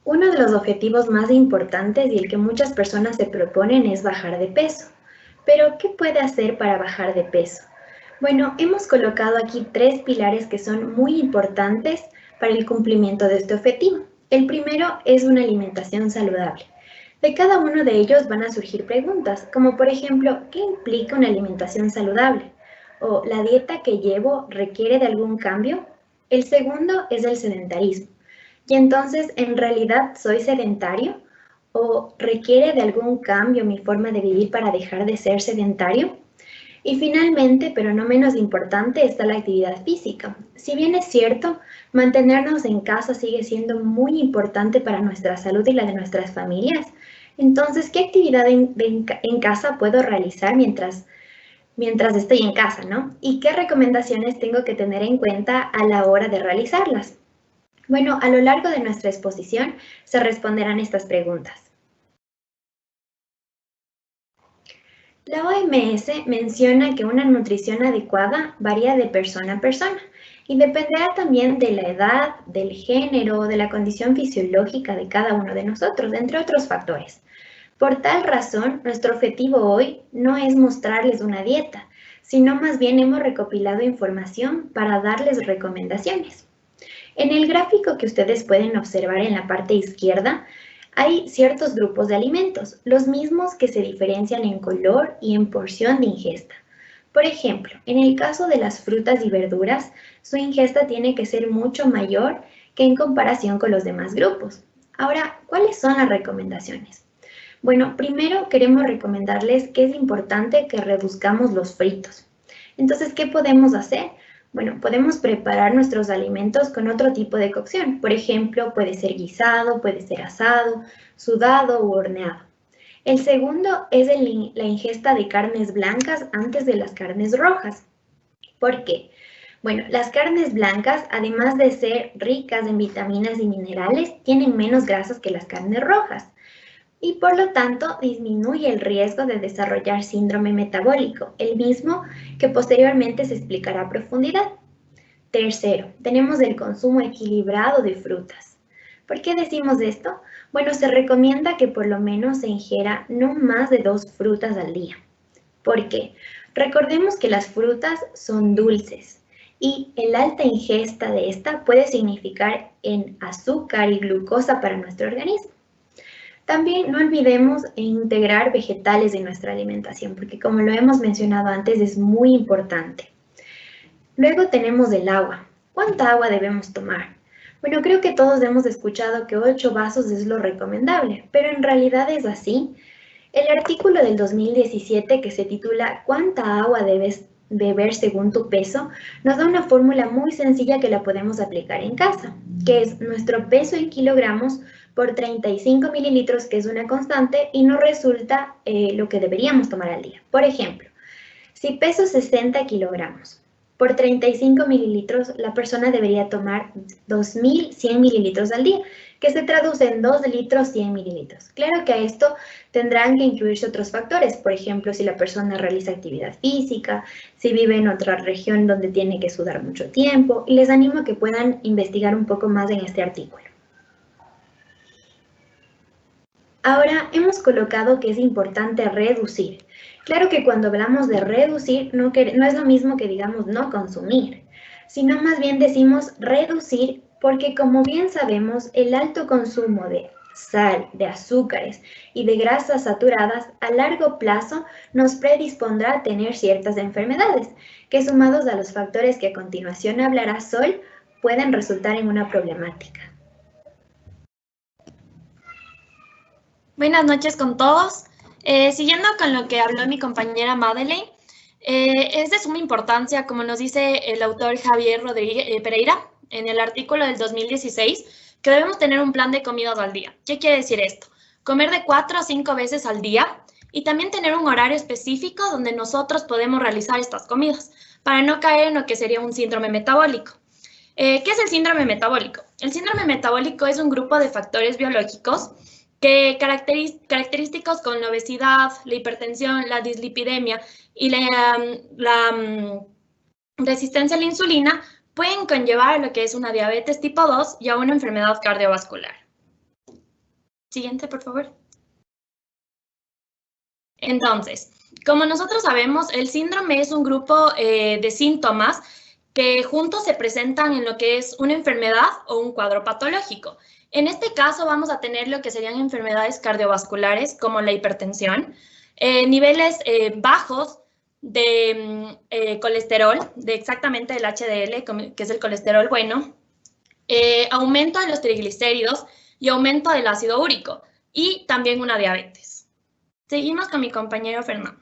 S6: Uno de los objetivos más importantes y el que muchas personas se proponen es bajar de peso. Pero, ¿qué puede hacer para bajar de peso? Bueno, hemos colocado aquí 3 pilares que son muy importantes para el cumplimiento de este objetivo. El primero es una alimentación saludable. De cada uno de ellos van a surgir preguntas, como por ejemplo, ¿qué implica una alimentación saludable? O ¿la dieta que llevo requiere de algún cambio? El segundo es el sedentarismo. Y entonces, ¿en realidad soy sedentario? ¿O requiere de algún cambio mi forma de vivir para dejar de ser sedentario? Y finalmente, pero no menos importante, está la actividad física. Si bien es cierto, mantenernos en casa sigue siendo muy importante para nuestra salud y la de nuestras familias. Entonces, ¿qué actividad en casa puedo realizar mientras estoy en casa, ¿no? ¿Y qué recomendaciones tengo que tener en cuenta a la hora de realizarlas? Bueno, a lo largo de nuestra exposición se responderán estas preguntas. La OMS menciona que una nutrición adecuada varía de persona a persona y dependerá también de la edad, del género, de la condición fisiológica de cada uno de nosotros, entre otros factores. Por tal razón, nuestro objetivo hoy no es mostrarles una dieta, sino más bien hemos recopilado información para darles recomendaciones. En el gráfico que ustedes pueden observar en la parte izquierda, hay ciertos grupos de alimentos, los mismos que se diferencian en color y en porción de ingesta. Por ejemplo, en el caso de las frutas y verduras, su ingesta tiene que ser mucho mayor que en comparación con los demás grupos. Ahora, ¿cuáles son las recomendaciones? Bueno, primero queremos recomendarles que es importante que reduzcamos los fritos. Entonces, ¿qué podemos hacer? Bueno, podemos preparar nuestros alimentos con otro tipo de cocción. Por ejemplo, puede ser guisado, puede ser asado, sudado u horneado. El segundo es la ingesta de carnes blancas antes de las carnes rojas. ¿Por qué? Bueno, las carnes blancas, además de ser ricas en vitaminas y minerales, tienen menos grasas que las carnes rojas. Y por lo tanto disminuye el riesgo de desarrollar síndrome metabólico, el mismo que posteriormente se explicará a profundidad. Tercero, tenemos el consumo equilibrado de frutas. ¿Por qué decimos esto? Bueno, se recomienda que por lo menos se ingiera no más de 2 frutas al día. ¿Por qué? Recordemos que las frutas son dulces y el alta ingesta de esta puede significar en azúcar y glucosa para nuestro organismo. También no olvidemos integrar vegetales en nuestra alimentación, porque como lo hemos mencionado antes, es muy importante. Luego tenemos el agua. ¿Cuánta agua debemos tomar? Bueno, creo que todos hemos escuchado que 8 vasos es lo recomendable, pero en realidad es así. El artículo del 2017 que se titula ¿Cuánta agua debes beber según tu peso? Nos da una fórmula muy sencilla que la podemos aplicar en casa, que es nuestro peso en kilogramos por 35 mililitros, que es una constante, y nos resulta lo que deberíamos tomar al día. Por ejemplo, si peso 60 kilogramos, por 35 mililitros, la persona debería tomar 2.100 mililitros al día, que se traduce en 2 litros 100 mililitros. Claro que a esto tendrán que incluirse otros factores, por ejemplo, si la persona realiza actividad física, si vive en otra región donde tiene que sudar mucho tiempo, y les animo a que puedan investigar un poco más en este artículo. Ahora hemos colocado que es importante reducir. Claro que cuando hablamos de reducir no es lo mismo que digamos no consumir, sino más bien decimos reducir porque como bien sabemos el alto consumo de
S12: sal, de azúcares y de grasas saturadas, a largo plazo nos predispondrá a tener ciertas enfermedades, que sumados a los factores que a continuación hablará Sol, pueden resultar en una problemática.
S13: Buenas noches con todos. Siguiendo con lo que habló mi compañera Madeleine, es de suma importancia, como nos dice el autor Javier Rodríguez Pereira en el artículo del 2016, que debemos tener un plan de comidas al día. ¿Qué quiere decir esto? Comer de 4 a 5 veces al día y también tener un horario específico donde nosotros podemos realizar estas comidas para no caer en lo que sería un síndrome metabólico. ¿Qué es el síndrome metabólico? El síndrome metabólico es un grupo de factores biológicos que característicos con la obesidad, la hipertensión, la dislipidemia y la resistencia a la insulina pueden conllevar a lo que es una diabetes tipo 2 y a una enfermedad cardiovascular. Siguiente, por favor. Entonces, como nosotros sabemos, el síndrome es un grupo de síntomas que juntos se presentan en lo que es una enfermedad o un cuadro patológico. En este caso vamos a tener lo que serían enfermedades cardiovasculares como la hipertensión, niveles bajos de colesterol, de exactamente el HDL, que es el colesterol bueno, aumento de los triglicéridos y aumento del ácido úrico y también una diabetes. Seguimos con mi compañero Fernando.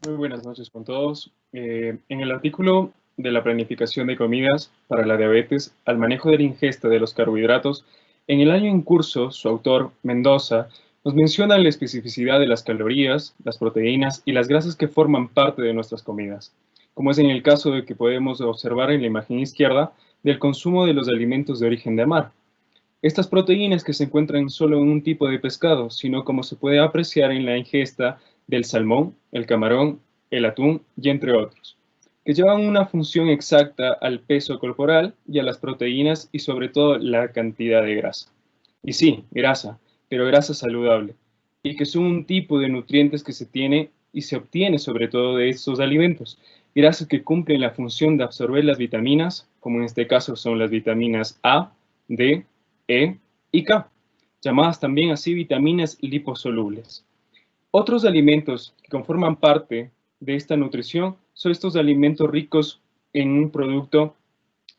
S14: Muy buenas noches con todos. En el artículo de la planificación de comidas para la diabetes al manejo de la ingesta de los carbohidratos, en el año en curso, su autor, Mendoza, nos menciona la especificidad de las calorías, las proteínas y las grasas que forman parte de nuestras comidas, como es en el caso de que podemos observar en la imagen izquierda del consumo de los alimentos de origen de mar. Estas proteínas que se encuentran solo en un tipo de pescado, sino como se puede apreciar en la ingesta del salmón, el camarón, el atún y entre otros, que llevan una función exacta al peso corporal y a las proteínas y sobre todo la cantidad de grasa. Y sí, grasa, pero grasa saludable, y que son un tipo de nutrientes que se tiene y se obtiene sobre todo de estos alimentos, grasas que cumplen la función de absorber las vitaminas, como en este caso son las vitaminas A, D, E y K, llamadas también así vitaminas liposolubles. Otros alimentos que conforman parte de esta nutrición son estos alimentos ricos en un producto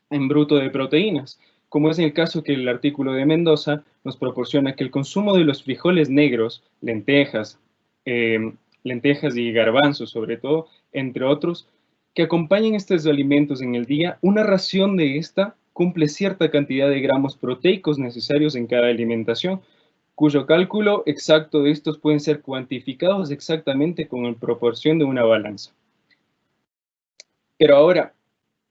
S14: en bruto de proteínas, como es en el caso que el artículo de Mendoza nos proporciona que el consumo de los frijoles negros, lentejas y garbanzos sobre todo, entre otros, que acompañan estos alimentos en el día, una ración de esta cumple cierta cantidad de gramos proteicos necesarios en cada alimentación, cuyo cálculo exacto de estos pueden ser cuantificados exactamente con la proporción de una balanza. Pero ahora,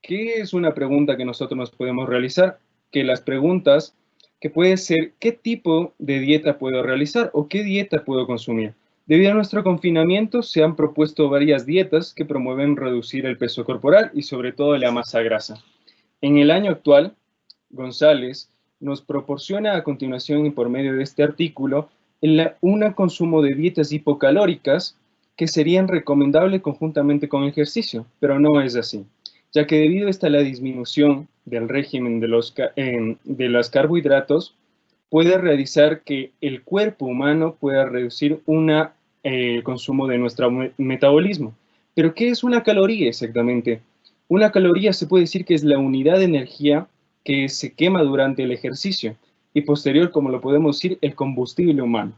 S14: ¿qué es una pregunta que nosotros nos podemos realizar? Que las preguntas que puede ser, ¿qué tipo de dieta puedo realizar o qué dieta puedo consumir? Debido a nuestro confinamiento, se han propuesto varias dietas que promueven reducir el peso corporal y sobre todo la masa grasa. En el año actual, González nos proporciona a continuación y por medio de este artículo un consumo de dietas hipocalóricas que serían recomendables conjuntamente con el ejercicio, pero no es así, ya que debido a la disminución del régimen de los carbohidratos, puede realizar que el cuerpo humano pueda reducir el consumo de nuestro metabolismo. ¿Pero qué es una caloría exactamente? Una caloría se puede decir que es la unidad de energía que se quema durante el ejercicio y posterior, como lo podemos decir, el combustible humano.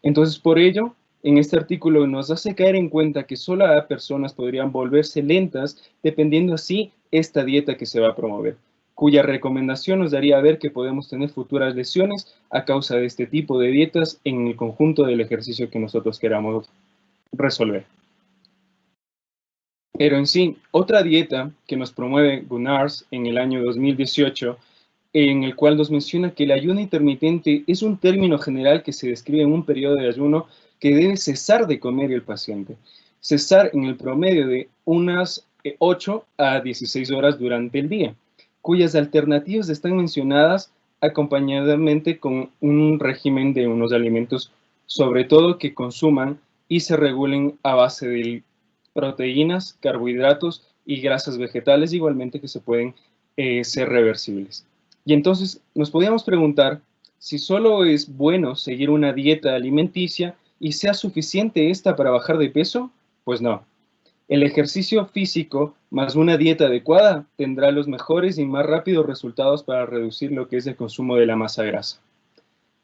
S14: Entonces, por ello, en este artículo nos hace caer en cuenta que solo a personas podrían volverse lentas dependiendo así esta dieta que se va a promover, cuya recomendación nos daría a ver que podemos tener futuras lesiones a causa de este tipo de dietas en el conjunto del ejercicio que nosotros queramos resolver. Pero en sí, otra dieta que nos promueve Gunnars en el año 2018, en el cual nos menciona que el ayuno intermitente es un término general que se describe en un periodo de ayuno que debe cesar de comer el paciente. Cesar en el promedio de unas 8 a 16 horas durante el día, cuyas alternativas están mencionadas acompañadamente con un régimen de unos alimentos, sobre todo que consuman y se regulen a base de proteínas, carbohidratos y grasas vegetales, igualmente que se pueden ser reversibles. Y entonces nos podríamos preguntar si solo es bueno seguir una dieta alimenticia y sea suficiente esta para bajar de peso, pues no. El ejercicio físico más una dieta adecuada tendrá los mejores y más rápidos resultados para reducir lo que es el consumo de la masa grasa.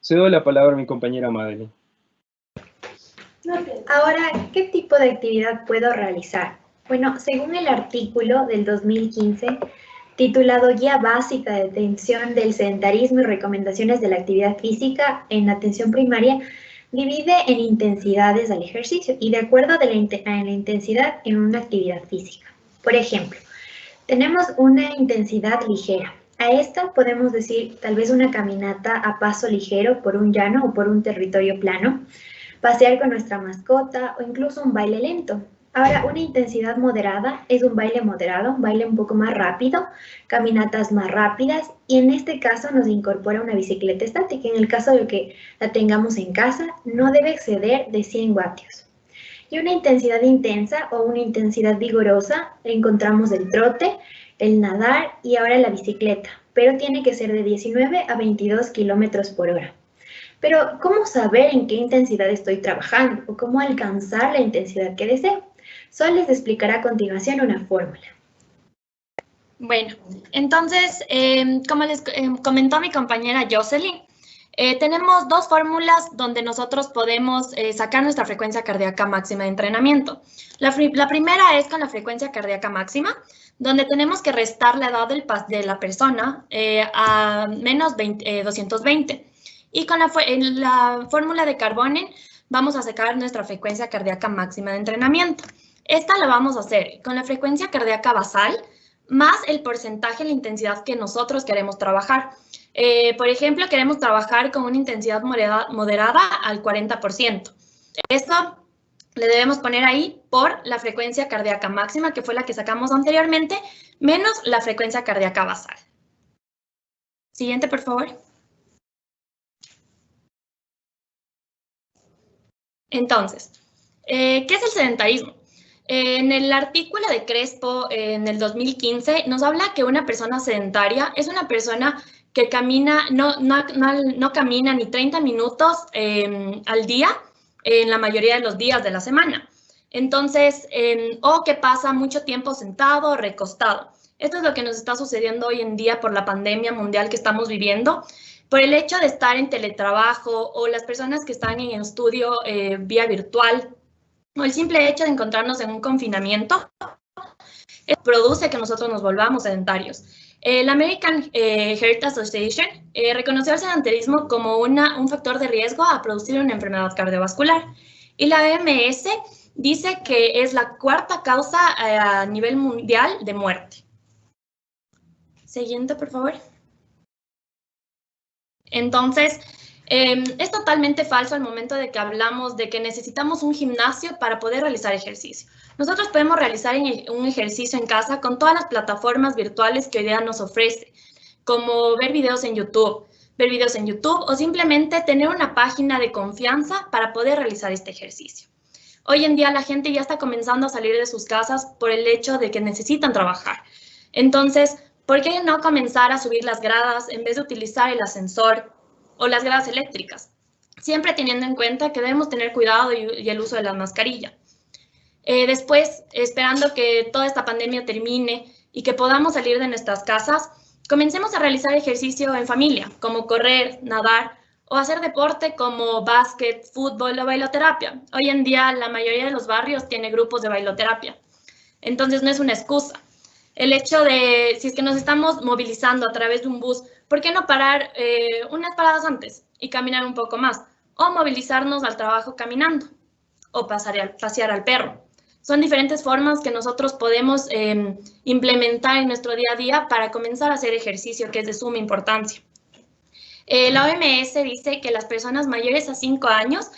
S14: Cedo la palabra a mi compañera Madeline.
S12: Ahora, ¿qué tipo de actividad puedo realizar? Bueno, según el artículo del 2015, titulado Guía Básica de Atención del Sedentarismo y Recomendaciones de la Actividad Física en Atención Primaria, divide en intensidades al ejercicio y de acuerdo a la intensidad en una actividad física. Por ejemplo, tenemos una intensidad ligera. A esta podemos decir tal vez una caminata a paso ligero por un llano o por un territorio plano, pasear con nuestra mascota o incluso un baile lento. Ahora, una intensidad moderada es un baile moderado, un baile un poco más rápido, caminatas más rápidas y en este caso nos incorpora una bicicleta estática. En el caso de que la tengamos en casa, no debe exceder de 100 vatios. Y una intensidad intensa o una intensidad vigorosa, encontramos el trote, el nadar y ahora la bicicleta, pero tiene que ser de 19 a 22 kilómetros por hora. Pero, ¿cómo saber en qué intensidad estoy trabajando o cómo alcanzar la intensidad que deseo? Sol les explicará a continuación una fórmula.
S13: Bueno, entonces, como les comentó mi compañera Jocelyn, tenemos dos fórmulas donde nosotros podemos sacar nuestra frecuencia cardíaca máxima de entrenamiento. La primera es con la frecuencia cardíaca máxima, donde tenemos que restar la edad de la persona a menos 220. Y con la fórmula de Carbonen vamos a sacar nuestra frecuencia cardíaca máxima de entrenamiento. Esta la vamos a hacer con la frecuencia cardíaca basal más el porcentaje de la intensidad que nosotros queremos trabajar. Por ejemplo, queremos trabajar con una intensidad moderada al 40%. Esto le debemos poner ahí por la frecuencia cardíaca máxima, que fue la que sacamos anteriormente, menos la frecuencia cardíaca basal. Siguiente, por favor. Entonces, ¿qué es el sedentarismo? En el artículo de Crespo en el 2015 nos habla que una persona sedentaria es una persona que camina, no camina ni 30 minutos al día en la mayoría de los días de la semana. Entonces, o que pasa mucho tiempo sentado o recostado. Esto es lo que nos está sucediendo hoy en día por la pandemia mundial que estamos viviendo. Por el hecho de estar en teletrabajo o las personas que están en estudio vía virtual o el simple hecho de encontrarnos en un confinamiento produce que nosotros nos volvamos sedentarios. La American Heart Association reconoció el sedentarismo como un factor de riesgo a producir una enfermedad cardiovascular y la OMS dice que es la cuarta causa a nivel mundial de muerte. Siguiente, por favor. Entonces, es totalmente falso al momento de que hablamos de que necesitamos un gimnasio para poder realizar ejercicio. Nosotros podemos realizar un ejercicio en casa con todas las plataformas virtuales que hoy día nos ofrece, como ver videos en YouTube o simplemente tener una página de confianza para poder realizar este ejercicio. Hoy en día la gente ya está comenzando a salir de sus casas por el hecho de que necesitan trabajar. Entonces, ¿por qué no comenzar a subir las gradas en vez de utilizar el ascensor o las gradas eléctricas? Siempre teniendo en cuenta que debemos tener cuidado y el uso de la mascarilla. Después, esperando que toda esta pandemia termine y que podamos salir de nuestras casas, comencemos a realizar ejercicio en familia, como correr, nadar o hacer deporte como básquet, fútbol o bailoterapia. Hoy en día la mayoría de los barrios tiene grupos de bailoterapia. Entonces no es una excusa. El hecho de, si es que nos estamos movilizando a través de un bus, ¿por qué no parar unas paradas antes y caminar un poco más? O movilizarnos al trabajo caminando o pasear al perro. Son diferentes formas que nosotros podemos implementar en nuestro día a día para comenzar a hacer ejercicio, que es de suma importancia. La OMS dice que las personas mayores a 5 años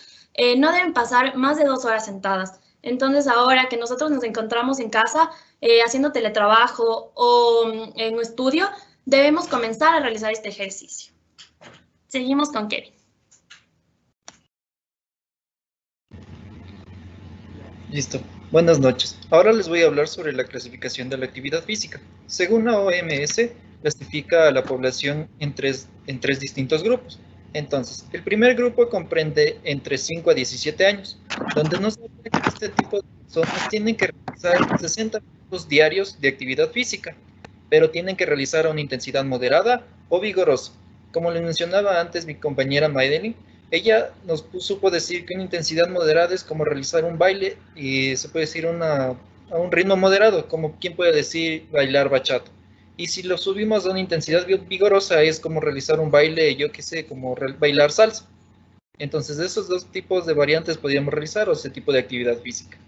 S13: no deben pasar más de 2 horas sentadas. Entonces, ahora que nosotros nos encontramos en casa haciendo teletrabajo o en un estudio, debemos comenzar a realizar este ejercicio. Seguimos con Kevin.
S15: Listo. Buenas noches. Ahora les voy a hablar sobre la clasificación de la actividad física. Según la OMS, clasifica a la población en tres distintos grupos. Entonces, el primer grupo comprende entre 5 a 17 años, donde nos habla que este tipo de personas tienen que realizar 60 minutos diarios de actividad física, pero tienen que realizar a una intensidad moderada o vigorosa. Como le mencionaba antes mi compañera Madeline, ella nos supo decir que una intensidad moderada es como realizar un baile y se puede decir a un ritmo moderado, como quien puede decir bailar bachata. Y si lo subimos a una intensidad vigorosa es como realizar un baile, yo qué sé, como bailar salsa. Entonces esos dos tipos de variantes podríamos realizar o ese tipo de actividad física.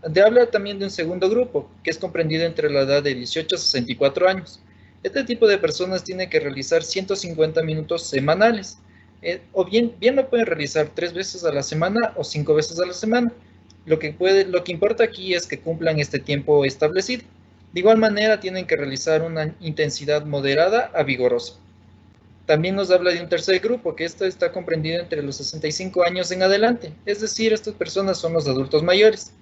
S15: Habla también de un segundo grupo, que es comprendido entre la edad de 18 a 64 años. Este tipo de personas tiene que realizar 150 minutos semanales, o bien lo pueden realizar 3 veces a la semana o 5 veces a la semana. Lo que importa aquí es que cumplan este tiempo establecido. De igual manera, tienen que realizar una intensidad moderada a vigorosa. También nos habla de un tercer grupo, que está comprendido entre los 65 años en adelante, es decir, estas personas son los adultos mayores.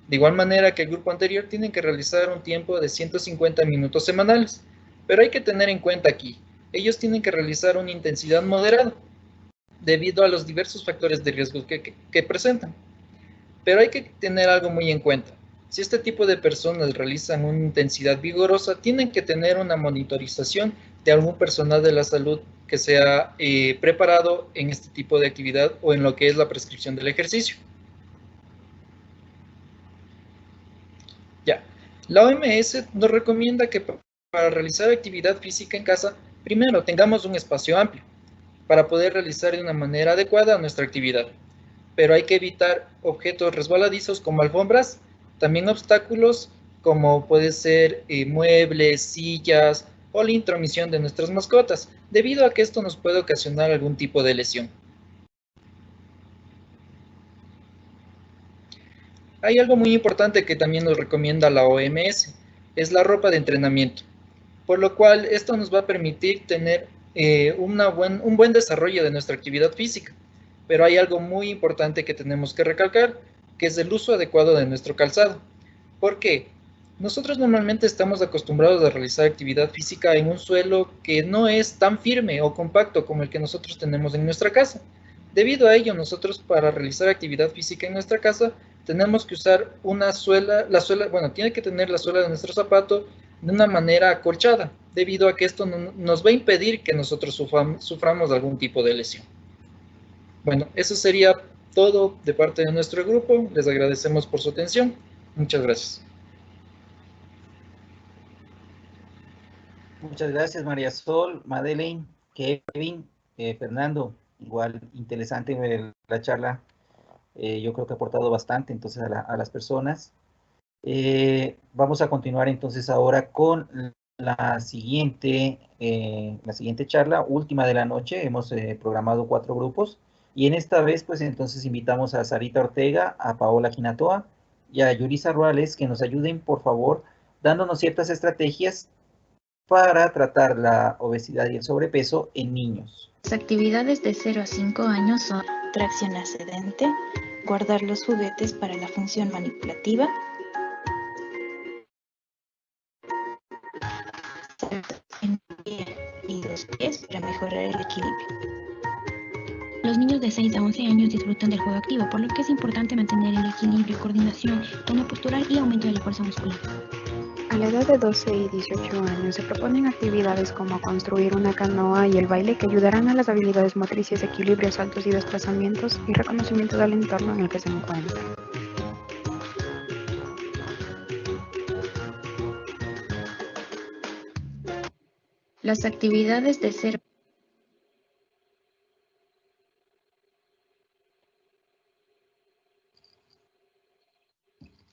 S15: De igual manera que el grupo anterior, tienen que realizar un tiempo de 150 minutos semanales. Pero hay que tener en cuenta aquí, ellos tienen que realizar una intensidad moderada, debido a los diversos factores de riesgo que presentan. Pero hay que tener algo muy en cuenta. Si este tipo de personas realizan una intensidad vigorosa, tienen que tener una monitorización de algún personal de la salud que sea preparado en este tipo de actividad o en lo que es la prescripción del ejercicio. Ya, la OMS nos recomienda que para realizar actividad física en casa, primero tengamos un espacio amplio para poder realizar de una manera adecuada nuestra actividad. Pero hay que evitar objetos resbaladizos como alfombras, también obstáculos como puede ser muebles, sillas o la intromisión de nuestras mascotas, debido a que esto nos puede ocasionar algún tipo de lesión. Hay algo muy importante que también nos recomienda la OMS, es la ropa de entrenamiento, por lo cual esto nos va a permitir tener un buen desarrollo de nuestra actividad física. Pero hay algo muy importante que tenemos que recalcar, que es el uso adecuado de nuestro calzado. ¿Por qué? Nosotros normalmente estamos acostumbrados a realizar actividad física en un suelo que no es tan firme o compacto como el que nosotros tenemos en nuestra casa. Debido a ello, nosotros para realizar actividad física en nuestra casa, tenemos que usar una suela, tiene que tener la suela de nuestro zapato de una manera acolchada, debido a que esto nos va a impedir que nosotros suframos algún tipo de lesión. Bueno, eso sería todo de parte de nuestro grupo. Les agradecemos por su atención. Muchas gracias.
S1: Muchas gracias, María Sol, Madeleine, Kevin, Fernando. Igual interesante la charla. Yo creo que ha aportado bastante entonces a las personas. Vamos a continuar entonces ahora con la siguiente charla, última de la noche. Hemos programado 4 grupos. Y en esta vez, pues entonces invitamos a Sarita Ortega, a Paola Quinatoa y a Yurisa Ruales que nos ayuden, por favor, dándonos ciertas estrategias para tratar la obesidad y el sobrepeso en niños.
S16: Las actividades de 0 a 5 años son tracción ascendente, guardar los juguetes para la función manipulativa, en pie y 2 pies para mejorar el equilibrio. Los niños de 6 a 11 años disfrutan del juego activo, por lo que es importante mantener el equilibrio, coordinación, tono postural y aumento de la fuerza muscular.
S17: A la edad de 12 y 18 años se proponen actividades como construir una canoa y el baile que ayudarán a las habilidades motrices, equilibrio, saltos y desplazamientos y reconocimiento del entorno en el que se encuentran.
S16: Las actividades de 0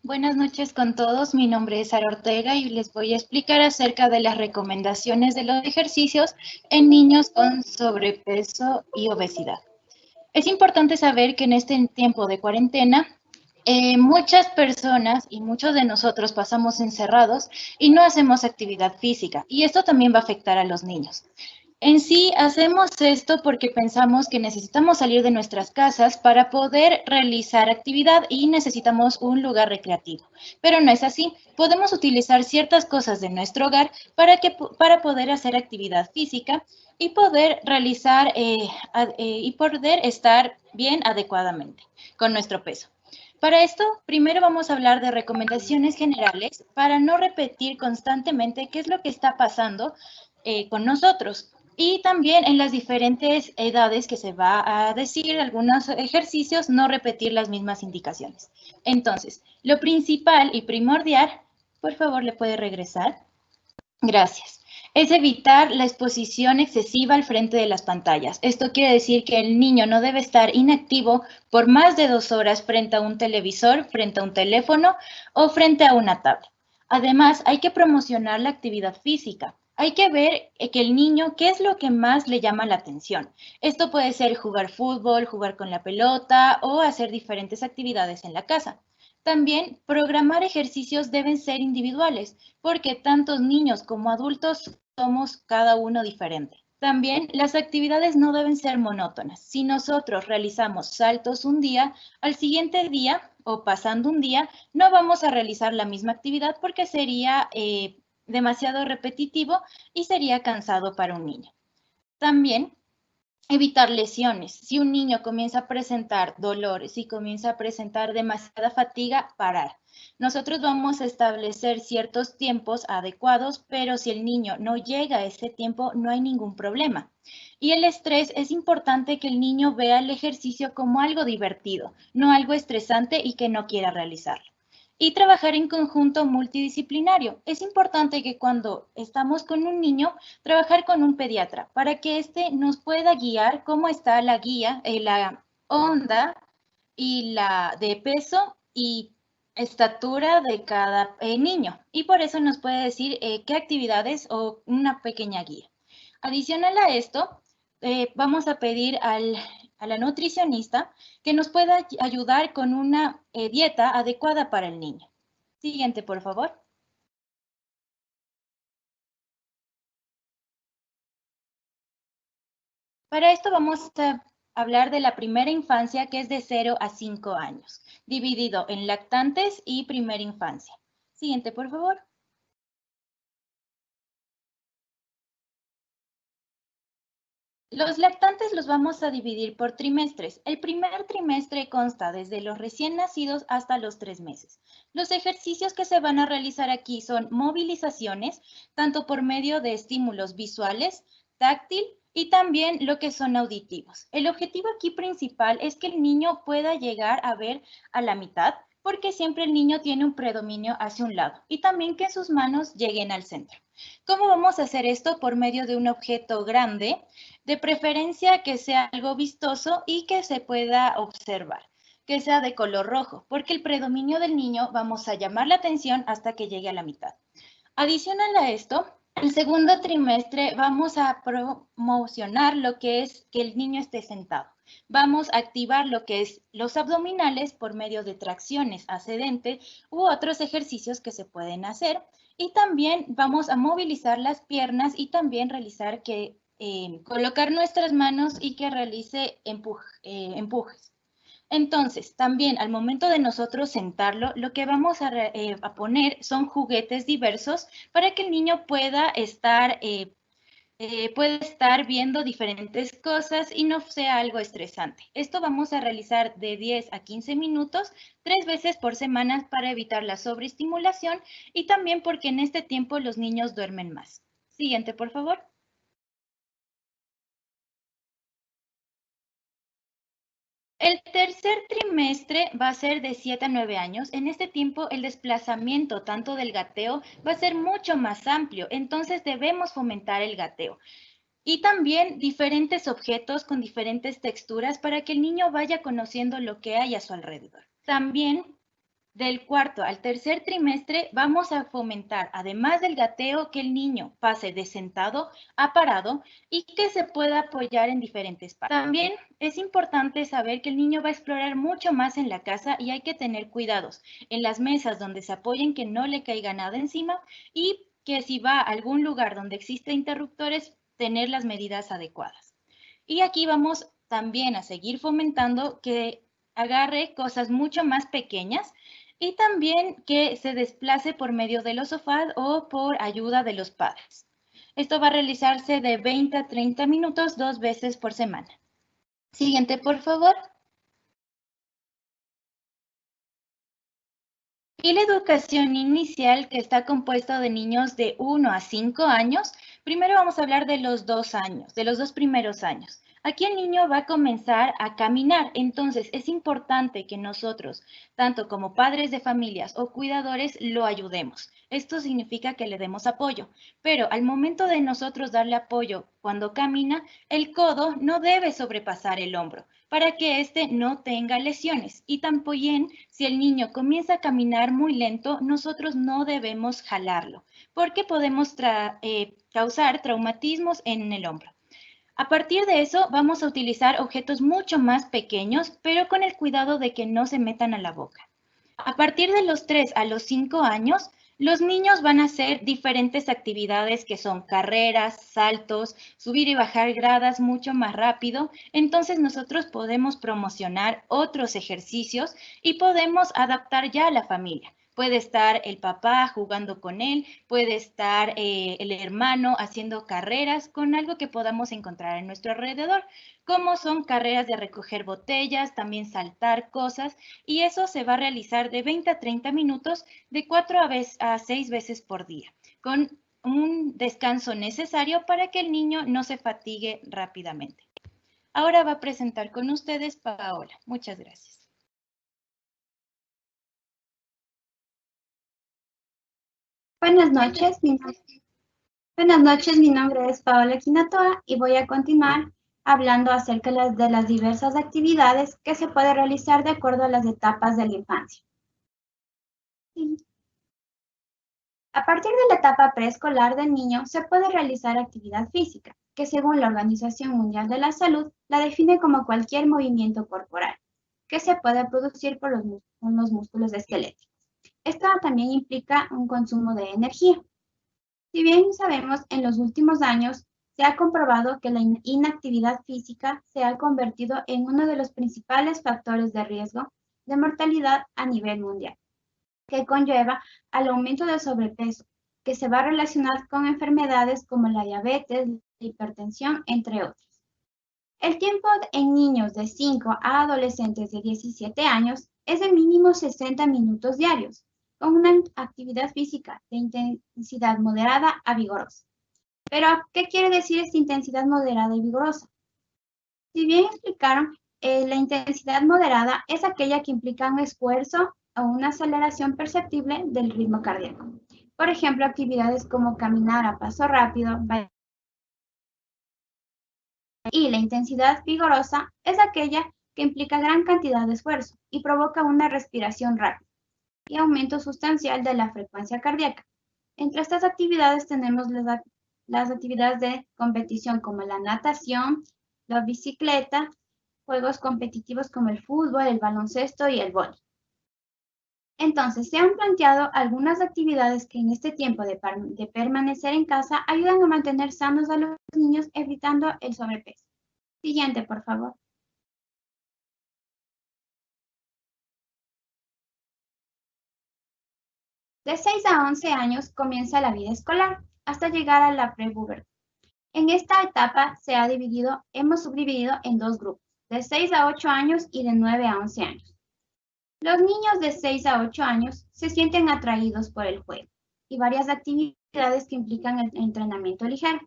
S18: Buenas noches con todos, mi nombre es Sara Ortega y les voy a explicar acerca de las recomendaciones de los ejercicios en niños con sobrepeso y obesidad. Es importante saber que en este tiempo de cuarentena, muchas personas y muchos de nosotros pasamos encerrados y no hacemos actividad física y esto también va a afectar a los niños. En sí, hacemos esto porque pensamos que necesitamos salir de nuestras casas para poder realizar actividad y necesitamos un lugar recreativo. Pero no es así. Podemos utilizar ciertas cosas de nuestro hogar para poder hacer actividad física y poder realizar y poder estar bien adecuadamente con nuestro peso. Para esto, primero vamos a hablar de recomendaciones generales para no repetir constantemente qué es lo que está pasando con nosotros. Y también en las diferentes edades que se va a decir algunos ejercicios, no repetir las mismas indicaciones. Entonces, lo principal y primordial, por favor, ¿le puede regresar? Gracias. Es evitar la exposición excesiva al frente de las pantallas. Esto quiere decir que el niño no debe estar inactivo por más de 2 horas frente a un televisor, frente a un teléfono o frente a una tablet. Además, hay que promocionar la actividad física. Hay que ver que el niño, ¿qué es lo que más le llama la atención? Esto puede ser jugar fútbol, jugar con la pelota o hacer diferentes actividades en la casa. También, programar ejercicios deben ser individuales, porque tanto niños como adultos somos cada uno diferente. También, las actividades no deben ser monótonas. Si nosotros realizamos saltos un día, al siguiente día o pasando un día, no vamos a realizar la misma actividad porque sería demasiado repetitivo y sería cansado para un niño. También, evitar lesiones. Si un niño comienza a presentar dolores, si comienza a presentar demasiada fatiga, parar. Nosotros vamos a establecer ciertos tiempos adecuados, pero si el niño no llega a ese tiempo, no hay ningún problema. Y el estrés, es importante que el niño vea el ejercicio como algo divertido, no algo estresante y que no quiera realizarlo. Y trabajar en conjunto multidisciplinario. Es importante que cuando estamos con un niño, trabajar con un pediatra para que éste nos pueda guiar cómo está la guía, la onda y la de peso y estatura de cada niño. Y por eso nos puede decir qué actividades o una pequeña guía. Adicional a esto, vamos a pedir a la nutricionista que nos pueda ayudar con una dieta adecuada para el niño. Siguiente, por favor. Para esto vamos a hablar de la primera infancia, que es de 0 a 5 años, dividido en lactantes y primera infancia. Siguiente, por favor. Los lactantes los vamos a dividir por trimestres. El primer trimestre consta desde los recién nacidos hasta los 3 meses. Los ejercicios que se van a realizar aquí son movilizaciones, tanto por medio de estímulos visuales, táctil y también lo que son auditivos. El objetivo aquí principal es que el niño pueda llegar a ver a la mitad, porque siempre el niño tiene un predominio hacia un lado y también que sus manos lleguen al centro. ¿Cómo vamos a hacer esto? Por medio de un objeto grande, de preferencia que sea algo vistoso y que se pueda observar, que sea de color rojo, porque el predominio del niño vamos a llamar la atención hasta que llegue a la mitad. Adicional a esto, el segundo trimestre vamos a promocionar lo que es que el niño esté sentado. Vamos a activar lo que es los abdominales por medio de tracciones ascendentes u otros ejercicios que se pueden hacer. Y también vamos a movilizar las piernas y también realizar colocar nuestras manos y que realice empujes. Entonces, también al momento de nosotros sentarlo, lo que vamos a poner son juguetes diversos para que el niño pueda estar viendo diferentes cosas y no sea algo estresante. Esto vamos a realizar de 10 a 15 minutos, 3 veces por semana para evitar la sobreestimulación y también porque en este tiempo los niños duermen más. Siguiente, por favor. El tercer trimestre va a ser de 7 a 9 años. En este tiempo el desplazamiento tanto del gateo va a ser mucho más amplio, entonces debemos fomentar el gateo. Y también diferentes objetos con diferentes texturas para que el niño vaya conociendo lo que hay a su alrededor. También del cuarto al tercer trimestre vamos a fomentar, además del gateo, que el niño pase de sentado a parado y que se pueda apoyar en diferentes partes. También es importante saber que el niño va a explorar mucho más en la casa y hay que tener cuidados en las mesas donde se apoyen, que no le caiga nada encima y que si va a algún lugar donde existe interruptores, tener las medidas adecuadas. Y aquí vamos también a seguir fomentando que agarre cosas mucho más pequeñas y también que se desplace por medio de los sofás o por ayuda de los padres. Esto va a realizarse de 20 a 30 minutos 2 veces por semana. Siguiente, por favor. Y la educación inicial, que está compuesta de niños de 1 a 5 años, primero vamos a hablar de los 2 años, de los 2 primeros años. Aquí el niño va a comenzar a caminar, entonces es importante que nosotros, tanto como padres de familias o cuidadores, lo ayudemos. Esto significa que le demos apoyo, pero al momento de nosotros darle apoyo cuando camina, el codo no debe sobrepasar el hombro para que éste no tenga lesiones. Y también, si el niño comienza a caminar muy lento, nosotros no debemos jalarlo, porque podemos causar traumatismos en el hombro. A partir de eso, vamos a utilizar objetos mucho más pequeños, pero con el cuidado de que no se metan a la boca. A partir de los 3 a los 5 años, los niños van a hacer diferentes actividades que son carreras, saltos, subir y bajar gradas mucho más rápido. Entonces nosotros podemos promocionar otros ejercicios y podemos adaptar ya a la familia. Puede estar el papá jugando con él, puede estar el hermano haciendo carreras con algo que podamos encontrar en nuestro alrededor, como son carreras de recoger botellas, también saltar cosas, y eso se va a realizar de 20 a 30 minutos, de 4 a 6 veces por día, con un descanso necesario para que el niño no se fatigue rápidamente. Ahora va a presentar con ustedes Paola. Muchas gracias.
S19: Buenas noches, mi nombre es Paola Quinatoa y voy a continuar hablando acerca de las diversas actividades que se puede realizar de acuerdo a las etapas de la infancia. A partir de la etapa preescolar del niño se puede realizar actividad física, que según la Organización Mundial de la Salud la define como cualquier movimiento corporal que se puede producir por los músculos esqueléticos. Esto también implica un consumo de energía. Si bien sabemos, en los últimos años se ha comprobado que la inactividad física se ha convertido en uno de los principales factores de riesgo de mortalidad a nivel mundial, que conlleva al aumento del sobrepeso, que se va a relacionar con enfermedades como la diabetes, la hipertensión, entre otras. El tiempo en niños de 5 a adolescentes de 17 años es de mínimo 60 minutos diarios, con una actividad física de intensidad moderada a vigorosa. Pero, ¿qué quiere decir esta intensidad moderada y vigorosa? Si bien explicaron, la intensidad moderada es aquella que implica un esfuerzo o una aceleración perceptible del ritmo cardíaco. Por ejemplo, actividades como caminar a paso rápido, bailar. Y la intensidad vigorosa es aquella que implica gran cantidad de esfuerzo y provoca una respiración rápida y aumento sustancial de la frecuencia cardíaca. Entre estas actividades tenemos las actividades de competición como la natación, la bicicleta, juegos competitivos como el fútbol, el baloncesto y el vóley. Entonces, se han planteado algunas actividades que en este tiempo de permanecer en casa ayudan a mantener sanos a los niños, evitando el sobrepeso. Siguiente, por favor. De 6 a 11 años comienza la vida escolar, hasta llegar a la prepubertad. En esta etapa hemos subdividido en 2 grupos, de 6 a 8 años y de 9 a 11 años. Los niños de 6 a 8 años se sienten atraídos por el juego y varias actividades que implican el entrenamiento ligero.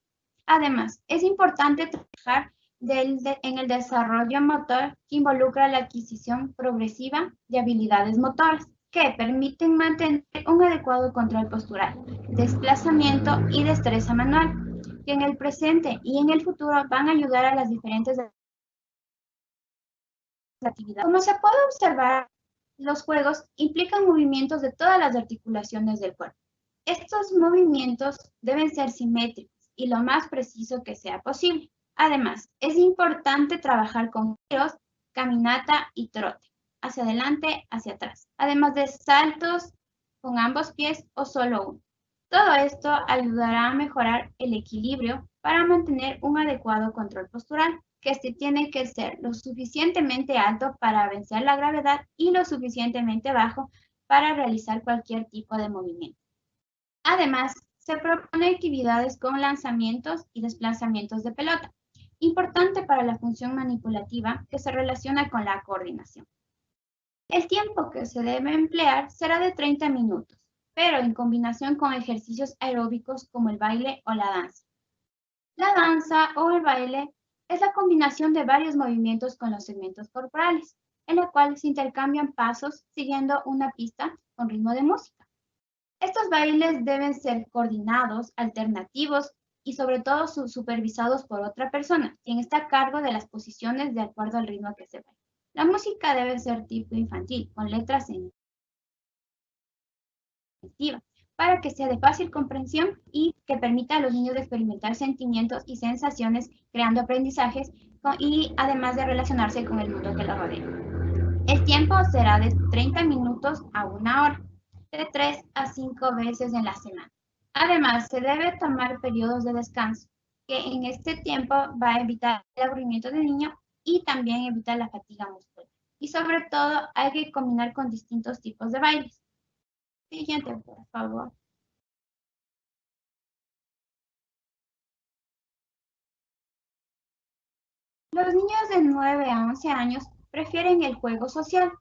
S19: Además, es importante trabajar en el desarrollo motor que involucra la adquisición progresiva de habilidades motoras que permiten mantener un adecuado control postural, desplazamiento y destreza manual, que en el presente y en el futuro van a ayudar a las diferentes actividades. Como se puede observar, los juegos implican movimientos de todas las articulaciones del cuerpo. Estos movimientos deben ser simétricos y lo más preciso que sea posible. Además, es importante trabajar con giros, caminata y trote, hacia adelante, hacia atrás, además de saltos con ambos pies o solo uno. Todo esto ayudará a mejorar el equilibrio para mantener un adecuado control postural, que este tiene que ser lo suficientemente alto para vencer la gravedad y lo suficientemente bajo para realizar cualquier tipo de movimiento. Además, se proponen actividades con lanzamientos y desplazamientos de pelota, importante para la función manipulativa que se relaciona con la coordinación. El tiempo que se debe emplear será de 30 minutos, pero en combinación con ejercicios aeróbicos como el baile o la danza. La danza o el baile es la combinación de varios movimientos con los segmentos corporales, en la cual se intercambian pasos siguiendo una pista con ritmo de música. Estos bailes deben ser coordinados, alternativos y sobre todo supervisados por otra persona, quien está a cargo de las posiciones de acuerdo al ritmo que se baila. La música debe ser tipo infantil, con letras sensitivas, para que sea de fácil comprensión y que permita a los niños experimentar sentimientos y sensaciones, creando aprendizajes y además de relacionarse con el mundo que los rodea. El tiempo será de 30 minutos a 1 hora, de 3 a 5 veces en la semana. Además, se debe tomar periodos de descanso, que en este tiempo va a evitar el aburrimiento del niño y también evitar la fatiga muscular. Y sobre todo, hay que combinar con distintos tipos de bailes. Siguiente, por favor. Los niños de 9 a 11 años prefieren el juego social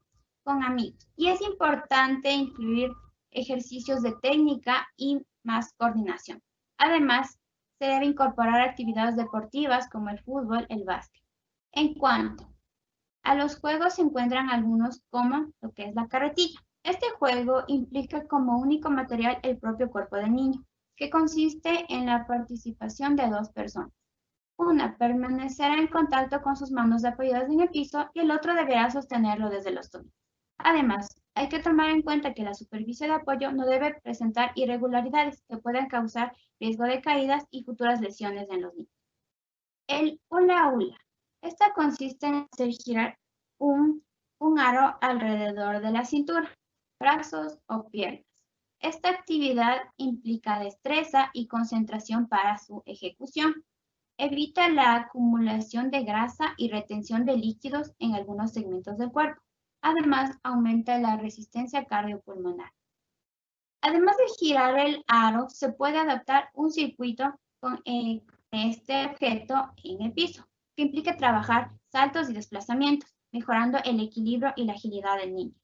S19: con amigos y es importante incluir ejercicios de técnica y más coordinación. Además, se debe incorporar actividades deportivas como el fútbol, el básquet. En cuanto a los juegos, se encuentran algunos como lo que es la carretilla. Este juego implica como único material el propio cuerpo del niño, que consiste en la participación de 2 personas. Una permanecerá en contacto con sus manos apoyadas en el piso y el otro deberá sostenerlo desde los tobillos. Además, hay que tomar en cuenta que la superficie de apoyo no debe presentar irregularidades que puedan causar riesgo de caídas y futuras lesiones en los niños. El hula hula. Esta consiste en hacer girar un aro alrededor de la cintura, brazos o piernas. Esta actividad implica destreza y concentración para su ejecución. Evita la acumulación de grasa y retención de líquidos en algunos segmentos del cuerpo. Además, aumenta la resistencia cardiopulmonar. Además de girar el aro, se puede adaptar un circuito con este objeto en el piso, que implica trabajar saltos y desplazamientos, mejorando el equilibrio y la agilidad del niño.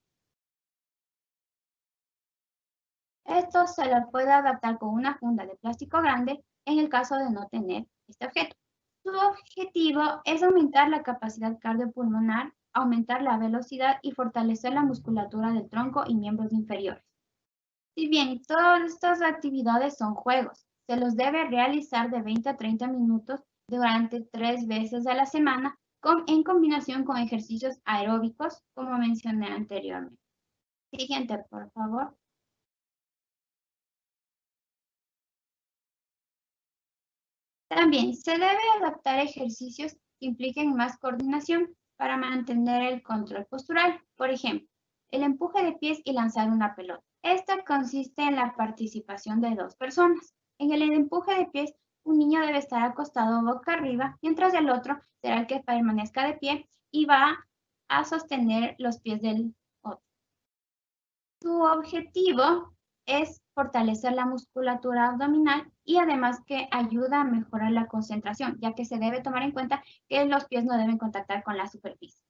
S19: Esto se lo puede adaptar con una funda de plástico grande en el caso de no tener este objeto. Su objetivo es aumentar la capacidad cardiopulmonar, aumentar la velocidad y fortalecer la musculatura del tronco y miembros inferiores. Si bien todas estas actividades son juegos, se los debe realizar de 20 a 30 minutos durante 3 veces a la semana en combinación con ejercicios aeróbicos, como mencioné anteriormente. Siguiente, por favor. También se debe adaptar ejercicios que impliquen más coordinación para mantener el control postural. Por ejemplo, el empuje de pies y lanzar una pelota. Esta consiste en la participación de 2 personas. En el empuje de pies, un niño debe estar acostado boca arriba, mientras el otro será el que permanezca de pie y va a sostener los pies del otro. Su objetivo es fortalecer la musculatura abdominal y además que ayuda a mejorar la concentración, ya que se debe tomar en cuenta que los pies no deben contactar con la superficie.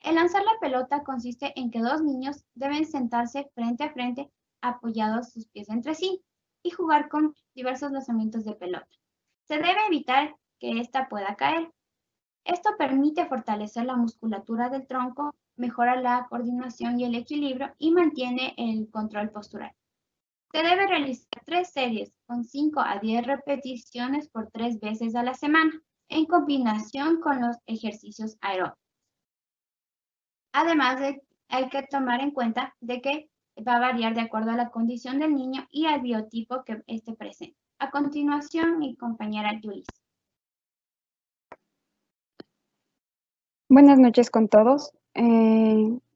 S19: El lanzar la pelota consiste en que 2 niños deben sentarse frente a frente, apoyados sus pies entre sí, y jugar con diversos lanzamientos de pelota. Se debe evitar que ésta pueda caer. Esto permite fortalecer la musculatura del tronco, mejora la coordinación y el equilibrio y mantiene el control postural. Se debe realizar 3 series con 5 a 10 repeticiones por 3 veces a la semana, en combinación con los ejercicios aeróbicos. Además, hay que tomar en cuenta de que va a variar de acuerdo a la condición del niño y al biotipo que esté presente. A continuación, mi compañera Yulis.
S17: Buenas noches con todos.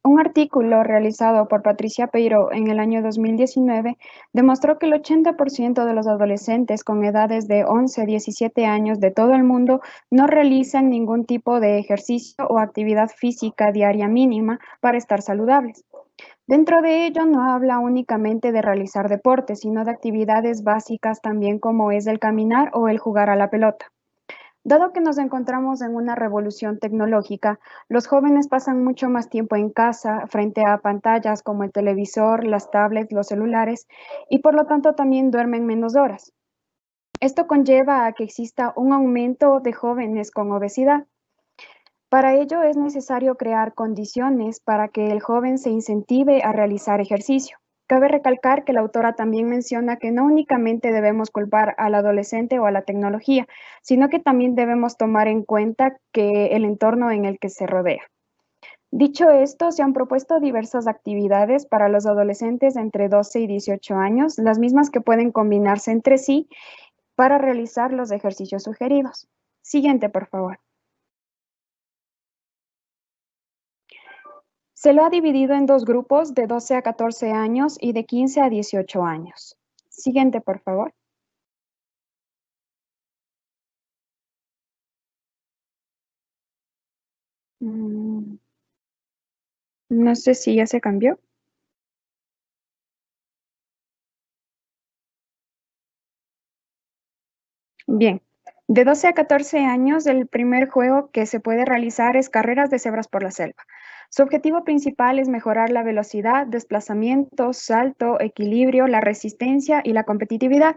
S17: Un artículo realizado por Patricia Peiro en el año 2019 demostró que el 80% de los adolescentes con edades de 11 a 17 años de todo el mundo no realizan ningún tipo de ejercicio o actividad física diaria mínima para estar saludables. Dentro de ello no habla únicamente de realizar deportes, sino de actividades básicas también como es el caminar o el jugar a la pelota. Dado que nos encontramos en una revolución tecnológica, los jóvenes pasan mucho más tiempo en casa frente a pantallas como el televisor, las tablets, los celulares y por lo tanto también duermen menos horas. Esto conlleva a que exista un aumento de jóvenes con obesidad. Para ello es necesario crear condiciones para que el joven se incentive a realizar ejercicio. Cabe recalcar que la autora también menciona que no únicamente debemos culpar al adolescente o a la tecnología, sino que también debemos tomar en cuenta que el entorno en el que se rodea. Dicho esto, se han propuesto diversas actividades para los adolescentes entre 12 y 18 años, las mismas que pueden combinarse entre sí para realizar los ejercicios sugeridos. Siguiente, por favor. Se lo ha dividido en dos grupos de 12 a 14 años y de 15 a 18 años. Siguiente, por favor. No sé si ya se cambió. Bien, de 12 a 14 años, el primer juego que se puede realizar es carreras de cebras por la selva. Su objetivo principal es mejorar la velocidad, desplazamiento, salto, equilibrio, la resistencia y la competitividad.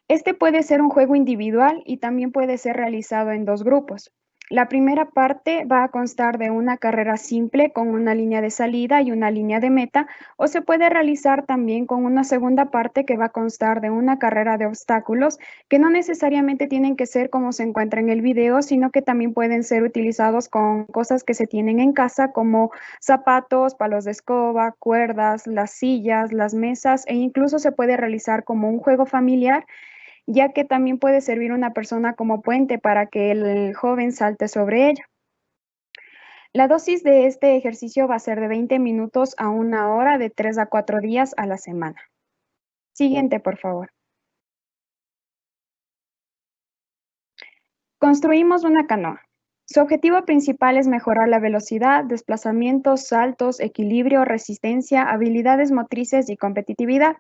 S17: Este puede ser un juego individual y también puede ser realizado en dos grupos. La primera parte va a constar de una carrera simple con una línea de salida y una línea de meta, o se puede realizar también con una segunda parte que va a constar de una carrera de obstáculos que no necesariamente tienen que ser como se encuentra en el video, sino que también pueden ser utilizados con cosas que se tienen en casa como zapatos, palos de escoba, cuerdas, las sillas, las mesas e incluso se puede realizar como un juego familiar, ya que también puede servir una persona como puente para que el joven salte sobre ella. La dosis de este ejercicio va a ser de 20 minutos a 1 hora de 3 a 4 días a la semana. Siguiente, por favor. Construimos una canoa. Su objetivo principal es mejorar la velocidad, desplazamientos, saltos, equilibrio, resistencia, habilidades motrices y competitividad.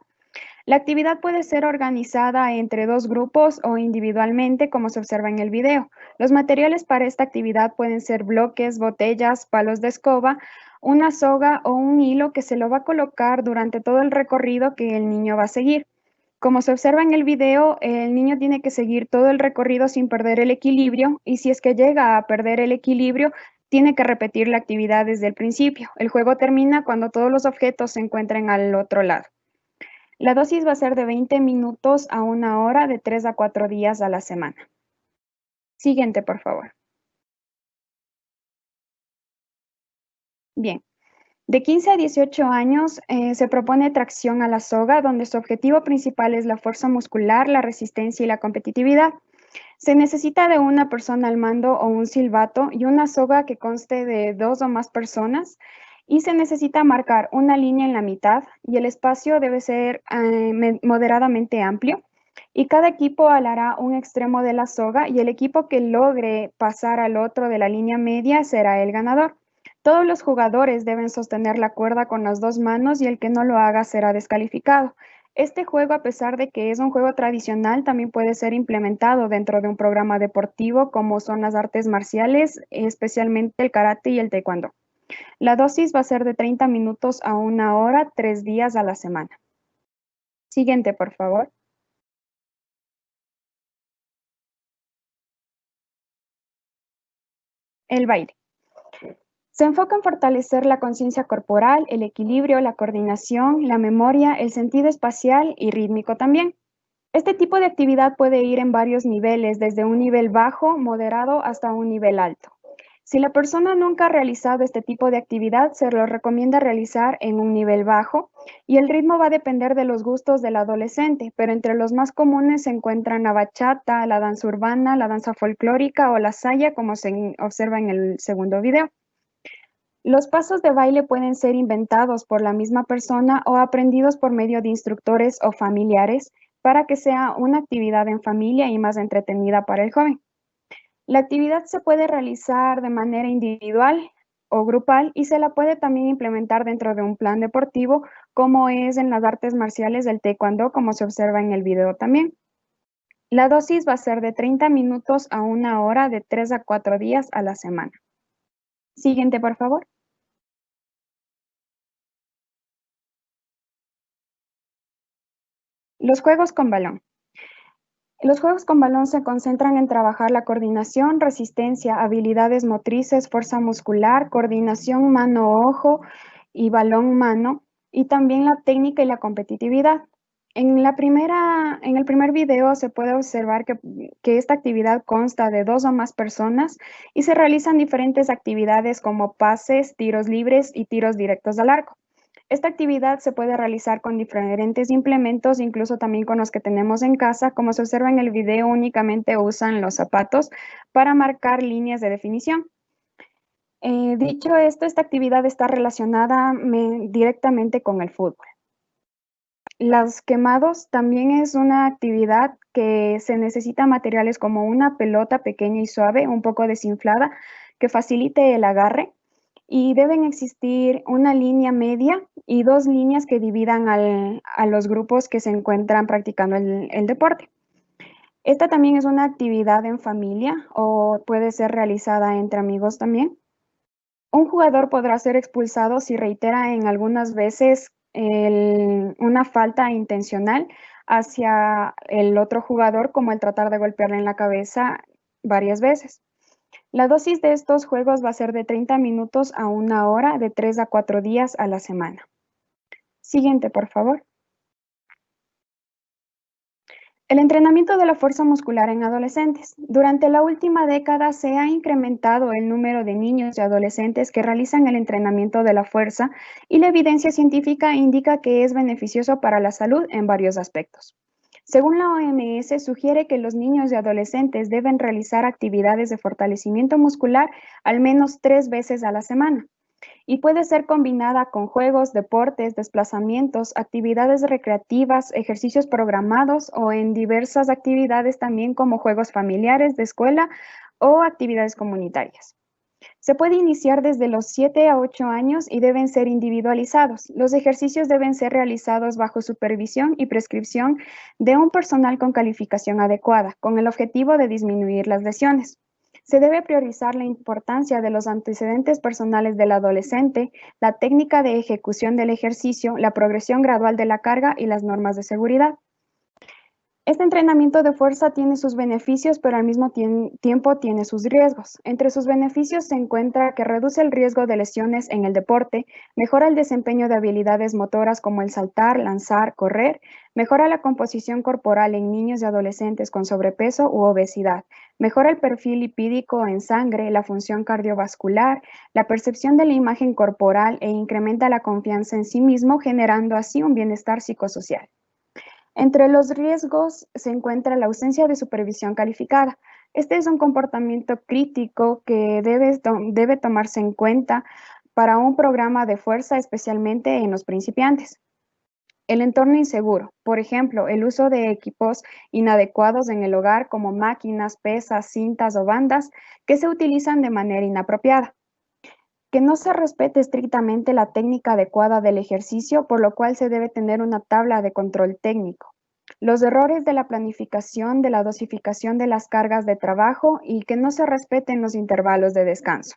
S17: La actividad puede ser organizada entre dos grupos o individualmente, como se observa en el video. Los materiales para esta actividad pueden ser bloques, botellas, palos de escoba, una soga o un hilo que se lo va a colocar durante todo el recorrido que el niño va a seguir. Como se observa en el video, el niño tiene que seguir todo el recorrido sin perder el equilibrio y si es que llega a perder el equilibrio, tiene que repetir la actividad desde el principio. El juego termina cuando todos los objetos se encuentren al otro lado. La dosis va a ser de 20 minutos a 1 hora de 3 a 4 días a la semana. Siguiente, por favor. Bien. De 15 a 18 años se propone tracción a la soga, donde su objetivo principal es la fuerza muscular, la resistencia y la competitividad. Se necesita de una persona al mando o un silbato y una soga que conste de 2 o más personas. Y se necesita marcar una línea en la mitad y el espacio debe ser moderadamente amplio. Y cada equipo alará un extremo de la soga y el equipo que logre pasar al otro de la línea media será el ganador. Todos los jugadores deben sostener la cuerda con las 2 manos y el que no lo haga será descalificado. Este juego, a pesar de que es un juego tradicional, también puede ser implementado dentro de un programa deportivo como son las artes marciales, especialmente el karate y el taekwondo. La dosis va a ser de 30 minutos a 1 hora, 3 días a la semana. Siguiente, por favor. El baile. Se enfoca en fortalecer la conciencia corporal, el equilibrio, la coordinación, la memoria, el sentido espacial y rítmico también. Este tipo de actividad puede ir en varios niveles, desde un nivel bajo, moderado, hasta un nivel alto. Si la persona nunca ha realizado este tipo de actividad, se lo recomienda realizar en un nivel bajo y el ritmo va a depender de los gustos del adolescente, pero entre los más comunes se encuentran la bachata, la danza urbana, la danza folclórica o la saya, como se observa en el segundo video. Los pasos de baile pueden ser inventados por la misma persona o aprendidos por medio de instructores o familiares para que sea una actividad en familia y más entretenida para el joven. La actividad se puede realizar de manera individual o grupal y se la puede también implementar dentro de un plan deportivo, como es en las artes marciales del taekwondo, como se observa en el video también. La dosis va a ser de 30 minutos a 1 hora de 3 a 4 días a la semana. Siguiente, por favor. Los juegos con balón. Los juegos con balón se concentran en trabajar la coordinación, resistencia, habilidades motrices, fuerza muscular, coordinación mano-ojo y balón-mano, y también la técnica y la competitividad. En el primer video se puede observar que esta actividad consta de 2 o más personas y se realizan diferentes actividades como pases, tiros libres y tiros directos al arco. Esta actividad se puede realizar con diferentes implementos, incluso también con los que tenemos en casa. Como se observa en el video, únicamente usan los zapatos para marcar líneas de definición. Dicho esto, esta actividad está relacionada directamente con el fútbol. Los quemados también es una actividad que se necesita materiales como una pelota pequeña y suave, un poco desinflada, que facilite el agarre. Y deben existir una línea media y 2 líneas que dividan a los grupos que se encuentran practicando el deporte. Esta también es una actividad en familia o puede ser realizada entre amigos también. Un jugador podrá ser expulsado si reitera en algunas veces una falta intencional hacia el otro jugador, como el tratar de golpearle en la cabeza varias veces. La dosis de estos juegos va a ser de 30 minutos a 1 hora, de 3 a 4 días a la semana. Siguiente, por favor. El entrenamiento de la fuerza muscular en adolescentes. Durante la última década se ha incrementado el número de niños y adolescentes que realizan el entrenamiento de la fuerza y la evidencia científica indica que es beneficioso para la salud en varios aspectos. Según la OMS, sugiere que los niños y adolescentes deben realizar actividades de fortalecimiento muscular al menos 3 veces a la semana y puede ser combinada con juegos, deportes, desplazamientos, actividades recreativas, ejercicios programados o en diversas actividades también como juegos familiares de escuela o actividades comunitarias. Se puede iniciar desde los 7 a 8 años y deben ser individualizados. Los ejercicios deben ser realizados bajo supervisión y prescripción de un personal con calificación adecuada, con el objetivo de disminuir las lesiones. Se debe priorizar la importancia de los antecedentes personales del adolescente, la técnica de ejecución del ejercicio, la progresión gradual de la carga y las normas de seguridad. Este entrenamiento de fuerza tiene sus beneficios, pero al mismo tiempo tiene sus riesgos. Entre sus beneficios se encuentra que reduce el riesgo de lesiones en el deporte, mejora el desempeño de habilidades motoras como el saltar, lanzar, correr, mejora la composición corporal en niños y adolescentes con sobrepeso u obesidad, mejora el perfil lipídico en sangre, la función cardiovascular, la percepción de la imagen corporal e incrementa la confianza en sí mismo, generando así un bienestar psicosocial. Entre los riesgos se encuentra la ausencia de supervisión calificada. Este es un comportamiento crítico que debe tomarse en cuenta para un programa de fuerza, especialmente en los principiantes. El entorno inseguro, por ejemplo, el uso de equipos inadecuados en el hogar como máquinas, pesas, cintas o bandas que se utilizan de manera inapropiada. Que no se respete estrictamente la técnica adecuada del ejercicio, por lo cual se debe tener una tabla de control técnico. Los errores de la planificación, de la dosificación de las cargas de trabajo y que no se respeten los intervalos de descanso.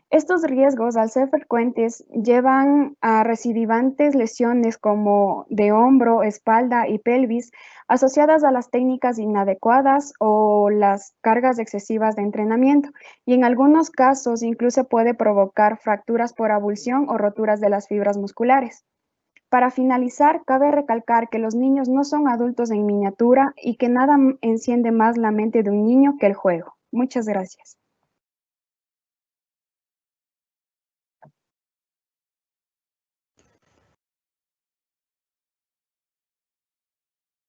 S17: Estos riesgos, al ser frecuentes, llevan a recidivantes lesiones como de hombro, espalda y pelvis, asociadas a las técnicas inadecuadas o las cargas excesivas de entrenamiento, y en algunos casos incluso puede provocar fracturas por abulsión o roturas de las fibras musculares. Para finalizar, cabe recalcar que los niños no son adultos en miniatura y que nada enciende más la mente de un niño que el juego. Muchas gracias.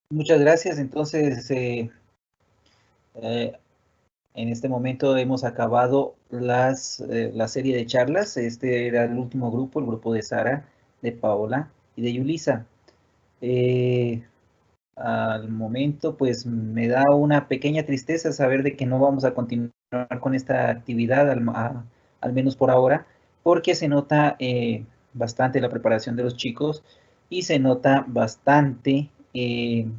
S1: Muchas gracias. Entonces, En este momento hemos acabado la serie de charlas. Este era el último grupo, el grupo de Sara, de Paola y de Yulisa. Al momento, pues me da una pequeña tristeza saber de que no vamos a continuar con esta actividad, al menos por ahora, porque se nota bastante la preparación de los chicos y se nota bastante el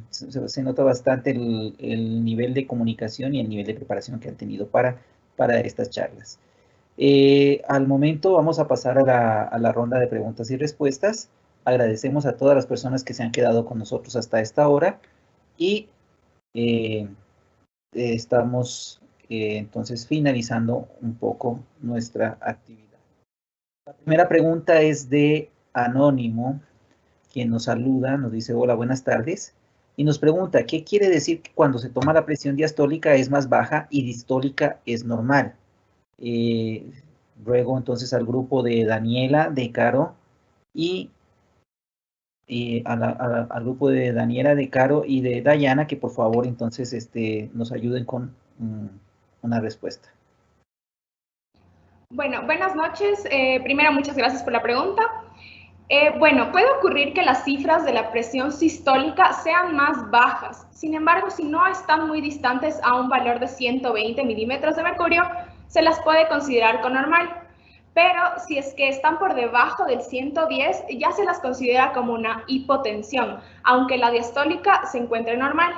S1: nivel de comunicación y el nivel de preparación que han tenido para estas charlas. Al momento vamos a pasar a la ronda de preguntas y respuestas. Agradecemos a todas las personas que se han quedado con nosotros hasta esta hora y estamos entonces finalizando un poco nuestra actividad. La primera pregunta es de Anónimo, quien nos saluda, nos dice hola, buenas tardes, y nos pregunta, ¿qué quiere decir que cuando se toma la presión diastólica es más baja y distólica es normal? Ruego entonces al grupo de Daniela, de Caro y al grupo de Daniela, de Caro y de Dayana que por favor entonces nos ayuden con una respuesta.
S4: Bueno, buenas noches. Primero, muchas gracias por la pregunta. Bueno, puede ocurrir que las cifras de la presión sistólica sean más bajas. Sin embargo, si no están muy distantes a un valor de 120 milímetros de mercurio, se las puede considerar con normal. Pero si es que están por debajo del 110, ya se las considera como una hipotensión, aunque la diastólica se encuentre normal.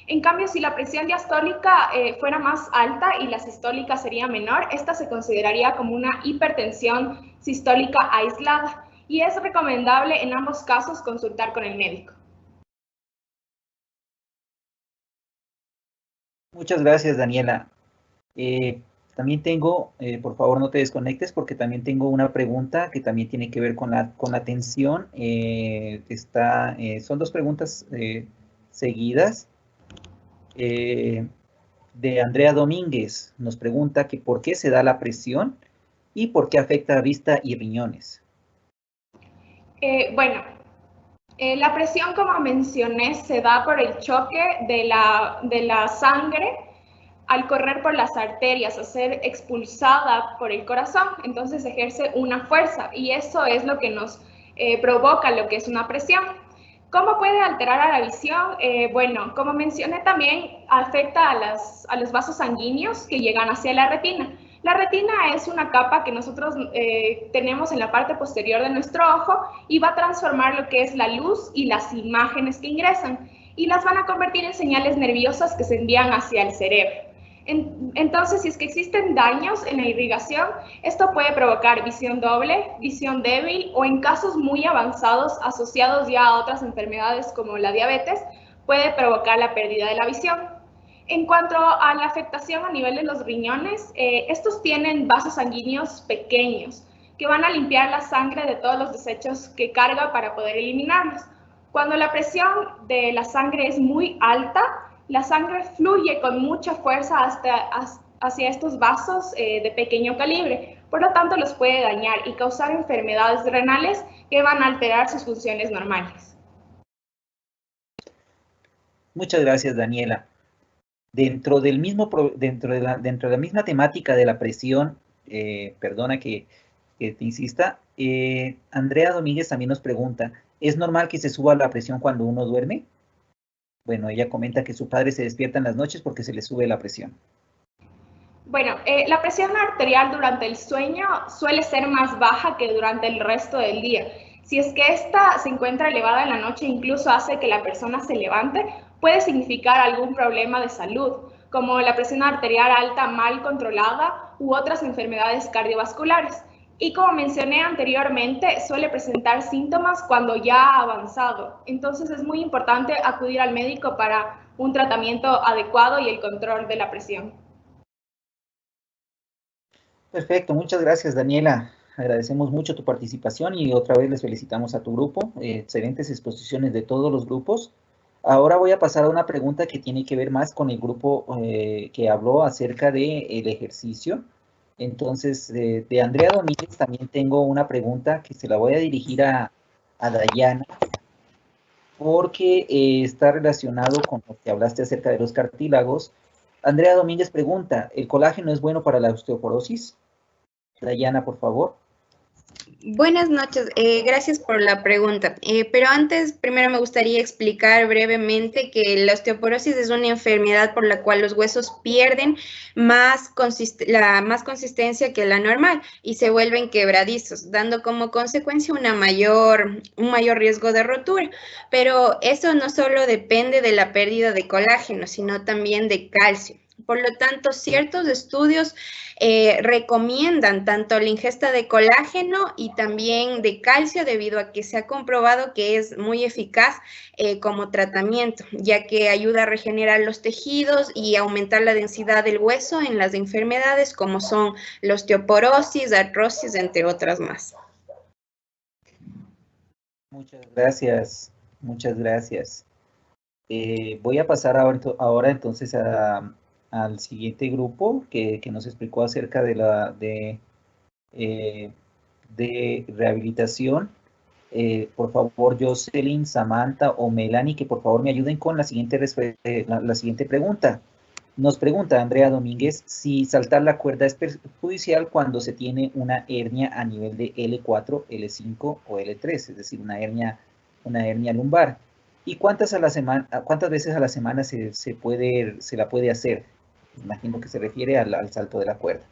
S4: En cambio, si la presión diastólica fuera más alta y la sistólica sería menor, esta se consideraría como una hipertensión sistólica aislada. Y es recomendable en ambos casos consultar con el médico.
S1: Muchas gracias, Daniela. También tengo, por favor no te desconectes porque también tengo una pregunta que también tiene que ver con la tensión. Son dos preguntas seguidas. De Andrea Domínguez nos pregunta que por qué se da la presión y por qué afecta a vista y riñones.
S4: Bueno, la presión, como mencioné, se da por el choque de la sangre al correr por las arterias, a ser expulsada por el corazón. Entonces ejerce una fuerza y eso es lo que nos provoca lo que es una presión. ¿Cómo puede alterar a la visión? Bueno, como mencioné, también afecta a los vasos sanguíneos que llegan hacia la retina. La retina es una capa que nosotros tenemos en la parte posterior de nuestro ojo y va a transformar lo que es la luz y las imágenes que ingresan y las van a convertir en señales nerviosas que se envían hacia el cerebro. Entonces, si es que existen daños en la irrigación, esto puede provocar visión doble, visión débil o en casos muy avanzados asociados ya a otras enfermedades como la diabetes, puede provocar la pérdida de la visión. En cuanto a la afectación a nivel de los riñones, estos tienen vasos sanguíneos pequeños que van a limpiar la sangre de todos los desechos que carga para poder eliminarlos. Cuando la presión de la sangre es muy alta, la sangre fluye con mucha fuerza hacia estos vasos de pequeño calibre, por lo tanto los puede dañar y causar enfermedades renales que van a alterar sus funciones normales.
S1: Muchas gracias, Daniela. Dentro de la misma temática de la presión, perdona que te insista, Andrea Domínguez también nos pregunta, ¿es normal que se suba la presión cuando uno duerme? Bueno, ella comenta que su padre se despierta en las noches porque se le sube la presión.
S4: Bueno, la presión arterial durante el sueño suele ser más baja que durante el resto del día. Si es que esta se encuentra elevada en la noche, incluso hace que la persona se levante, puede significar algún problema de salud, como la presión arterial alta mal controlada u otras enfermedades cardiovasculares. Y como mencioné anteriormente, suele presentar síntomas cuando ya ha avanzado. Entonces es muy importante acudir al médico para un tratamiento adecuado y el control de la presión.
S1: Perfecto, muchas gracias, Daniela. Agradecemos mucho tu participación y otra vez les felicitamos a tu grupo. Excelentes exposiciones de todos los grupos. Ahora voy a pasar a una pregunta que tiene que ver más con el grupo que habló acerca del ejercicio. Entonces, de Andrea Domínguez también tengo una pregunta que se la voy a dirigir a Dayana, porque está relacionado con lo que hablaste acerca de los cartílagos Andrea Domínguez pregunta, ¿el colágeno es bueno para la osteoporosis? Dayana, por favor.
S6: Buenas noches, gracias por la pregunta. Pero antes, primero me gustaría explicar brevemente que la osteoporosis es una enfermedad por la cual los huesos pierden más consistencia que la normal y se vuelven quebradizos, dando como consecuencia un mayor riesgo de rotura. Pero eso no solo depende de la pérdida de colágeno, sino también de calcio. Por lo tanto, ciertos estudios recomiendan tanto la ingesta de colágeno y también de calcio debido a que se ha comprobado que es muy eficaz como tratamiento, ya que ayuda a regenerar los tejidos y aumentar la densidad del hueso en las enfermedades como son la osteoporosis, artrosis, entre otras más.
S1: Muchas gracias, muchas gracias. Voy a pasar ahora entonces al siguiente grupo que nos explicó acerca de rehabilitación. Por favor, Jocelyn, Samantha o Melanie, que por favor me ayuden con la siguiente pregunta. Nos pregunta Andrea Domínguez si saltar la cuerda es perjudicial cuando se tiene una hernia a nivel de L4, L5 o L3, es decir, una hernia lumbar. ¿Y cuántas veces a la semana se la puede hacer? Imagino que se refiere al salto de la cuerda.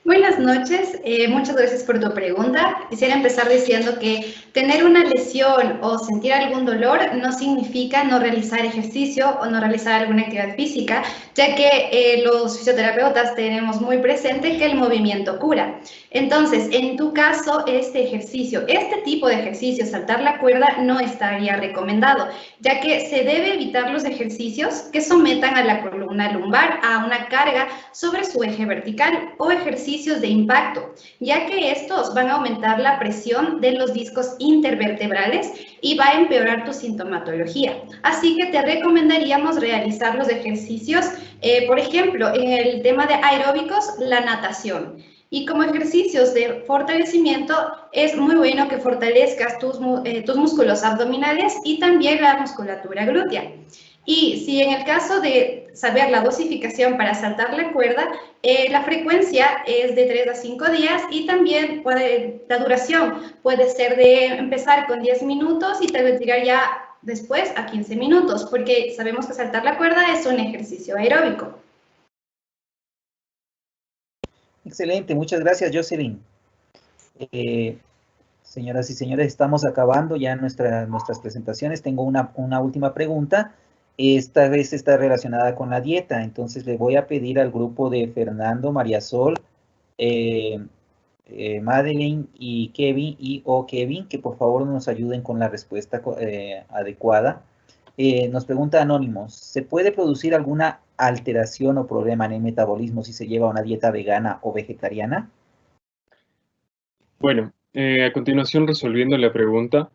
S10: Buenas noches, muchas gracias por tu pregunta. Quisiera empezar diciendo que tener una lesión o sentir algún dolor no significa no realizar ejercicio o no realizar alguna actividad física, ya que los fisioterapeutas tenemos muy presente que el movimiento cura. Entonces, en tu caso, este tipo de ejercicio, saltar la cuerda, no estaría recomendado, ya que se debe evitar los ejercicios que sometan a la columna lumbar a una carga sobre su eje vertical o ejercicios de impacto, ya que estos van a aumentar la presión de los discos intervertebrales y va a empeorar tu sintomatología. Así que te recomendaríamos realizar los ejercicios, por ejemplo, en el tema de aeróbicos, la natación. Y como ejercicios de fortalecimiento, es muy bueno que fortalezcas tus músculos abdominales y también la musculatura glútea. Y si en el caso de saber la dosificación para saltar la cuerda, la frecuencia es de 3 a 5 días y también la duración puede ser de empezar con 10 minutos y tal vez llegar ya después a 15 minutos, porque sabemos que saltar la cuerda es un ejercicio aeróbico.
S1: Excelente, muchas gracias, Jocelyn. Señoras y señores, estamos acabando ya nuestras presentaciones. Tengo una última pregunta. Esta vez está relacionada con la dieta, entonces le voy a pedir al grupo de Fernando, Mariasol, Madeleine y Kevin Kevin que por favor nos ayuden con la respuesta adecuada. Nos pregunta Anónimos, ¿se puede producir alguna alteración o problema en el metabolismo si se lleva una dieta vegana o vegetariana?
S14: Bueno, a continuación resolviendo la pregunta,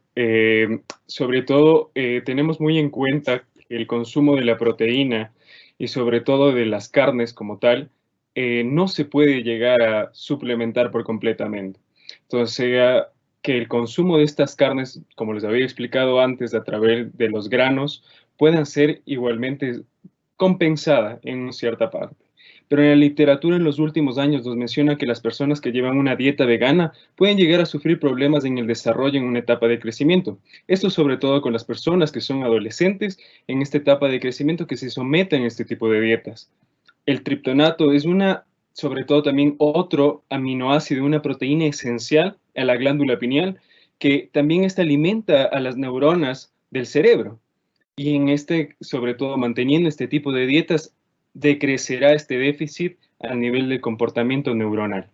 S14: sobre todo tenemos muy en cuenta el consumo de la proteína y sobre todo de las carnes como tal, no se puede llegar a suplementar por completamente. Entonces, que el consumo de estas carnes, como les había explicado antes, a través de los granos, puedan ser igualmente compensada en cierta parte. Pero en la literatura en los últimos años nos menciona que las personas que llevan una dieta vegana pueden llegar a sufrir problemas en el desarrollo en una etapa de crecimiento. Esto sobre todo con las personas que son adolescentes en esta etapa de crecimiento que se someten a este tipo de dietas. El triptonato es sobre todo también otro aminoácido, una proteína esencial a la glándula pineal que también alimenta a las neuronas del cerebro. Y sobre todo manteniendo este tipo de dietas, decrecerá este déficit a nivel de comportamiento neuronal.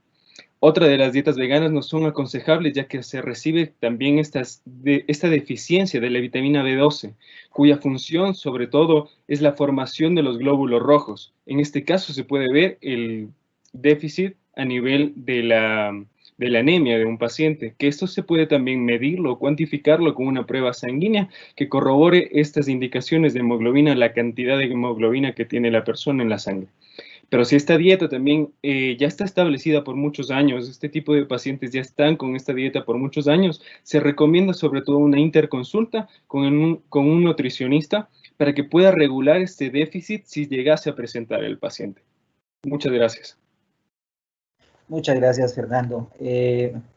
S14: Otra de las dietas veganas no son aconsejables ya que se recibe también esta deficiencia de la vitamina B12, cuya función sobre todo es la formación de los glóbulos rojos. En este caso se puede ver el déficit a nivel de la anemia de un paciente, que esto se puede también medirlo o cuantificarlo con una prueba sanguínea que corrobore estas indicaciones de hemoglobina, la cantidad de hemoglobina que tiene la persona en la sangre. Pero si esta dieta también ya está establecida por muchos años, este tipo de pacientes ya están con esta dieta por muchos años, se recomienda sobre todo una interconsulta con un nutricionista para que pueda regular este déficit si llegase a presentar el paciente. Muchas gracias.
S1: Muchas gracias, Fernando.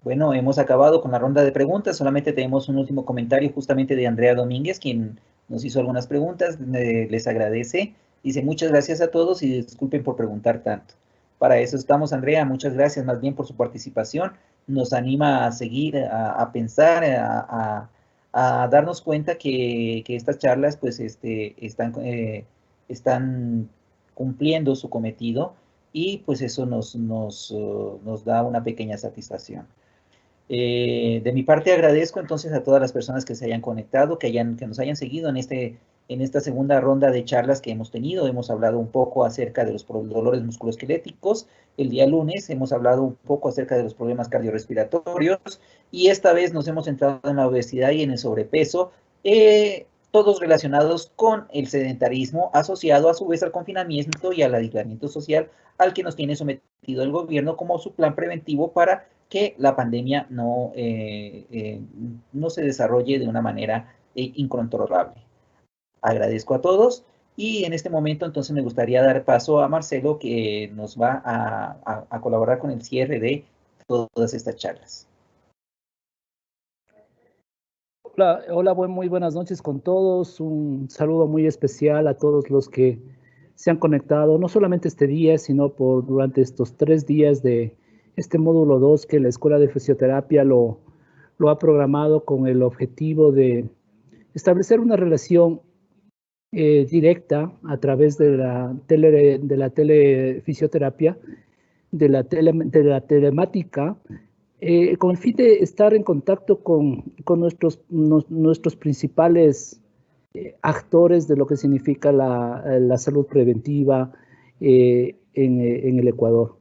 S1: Bueno, hemos acabado con la ronda de preguntas. Solamente tenemos un último comentario justamente de Andrea Domínguez, quien nos hizo algunas preguntas. Les agradece. Dice, muchas gracias a todos y disculpen por preguntar tanto. Para eso estamos, Andrea. Muchas gracias más bien por su participación. Nos anima a seguir, a pensar, a darnos cuenta que estas charlas pues, están cumpliendo su cometido. Y pues eso nos da una pequeña satisfacción. De mi parte agradezco entonces a todas las personas que se hayan conectado, que nos hayan seguido en esta segunda ronda de charlas que hemos tenido. Hemos hablado un poco acerca de los dolores musculoesqueléticos. El día lunes hemos hablado un poco acerca de los problemas cardiorrespiratorios. Y esta vez nos hemos centrado en la obesidad y en el sobrepeso, todos relacionados con el sedentarismo asociado a su vez al confinamiento y al aislamiento social al que nos tiene sometido el gobierno como su plan preventivo para que la pandemia no se desarrolle de una manera incontrolable. Agradezco a todos y en este momento entonces me gustaría dar paso a Marcelo, que nos va a colaborar con el cierre de todas estas charlas.
S20: Hola, muy buenas noches con todos. Un saludo muy especial a todos los que se han conectado, no solamente este día, sino durante estos 3 días de este módulo 2 que la Escuela de Fisioterapia lo ha programado con el objetivo de establecer una relación directa a través de la telefisioterapia, de la telemática, con el fin de estar en contacto con nuestros principales actores de lo que significa la salud preventiva en el Ecuador.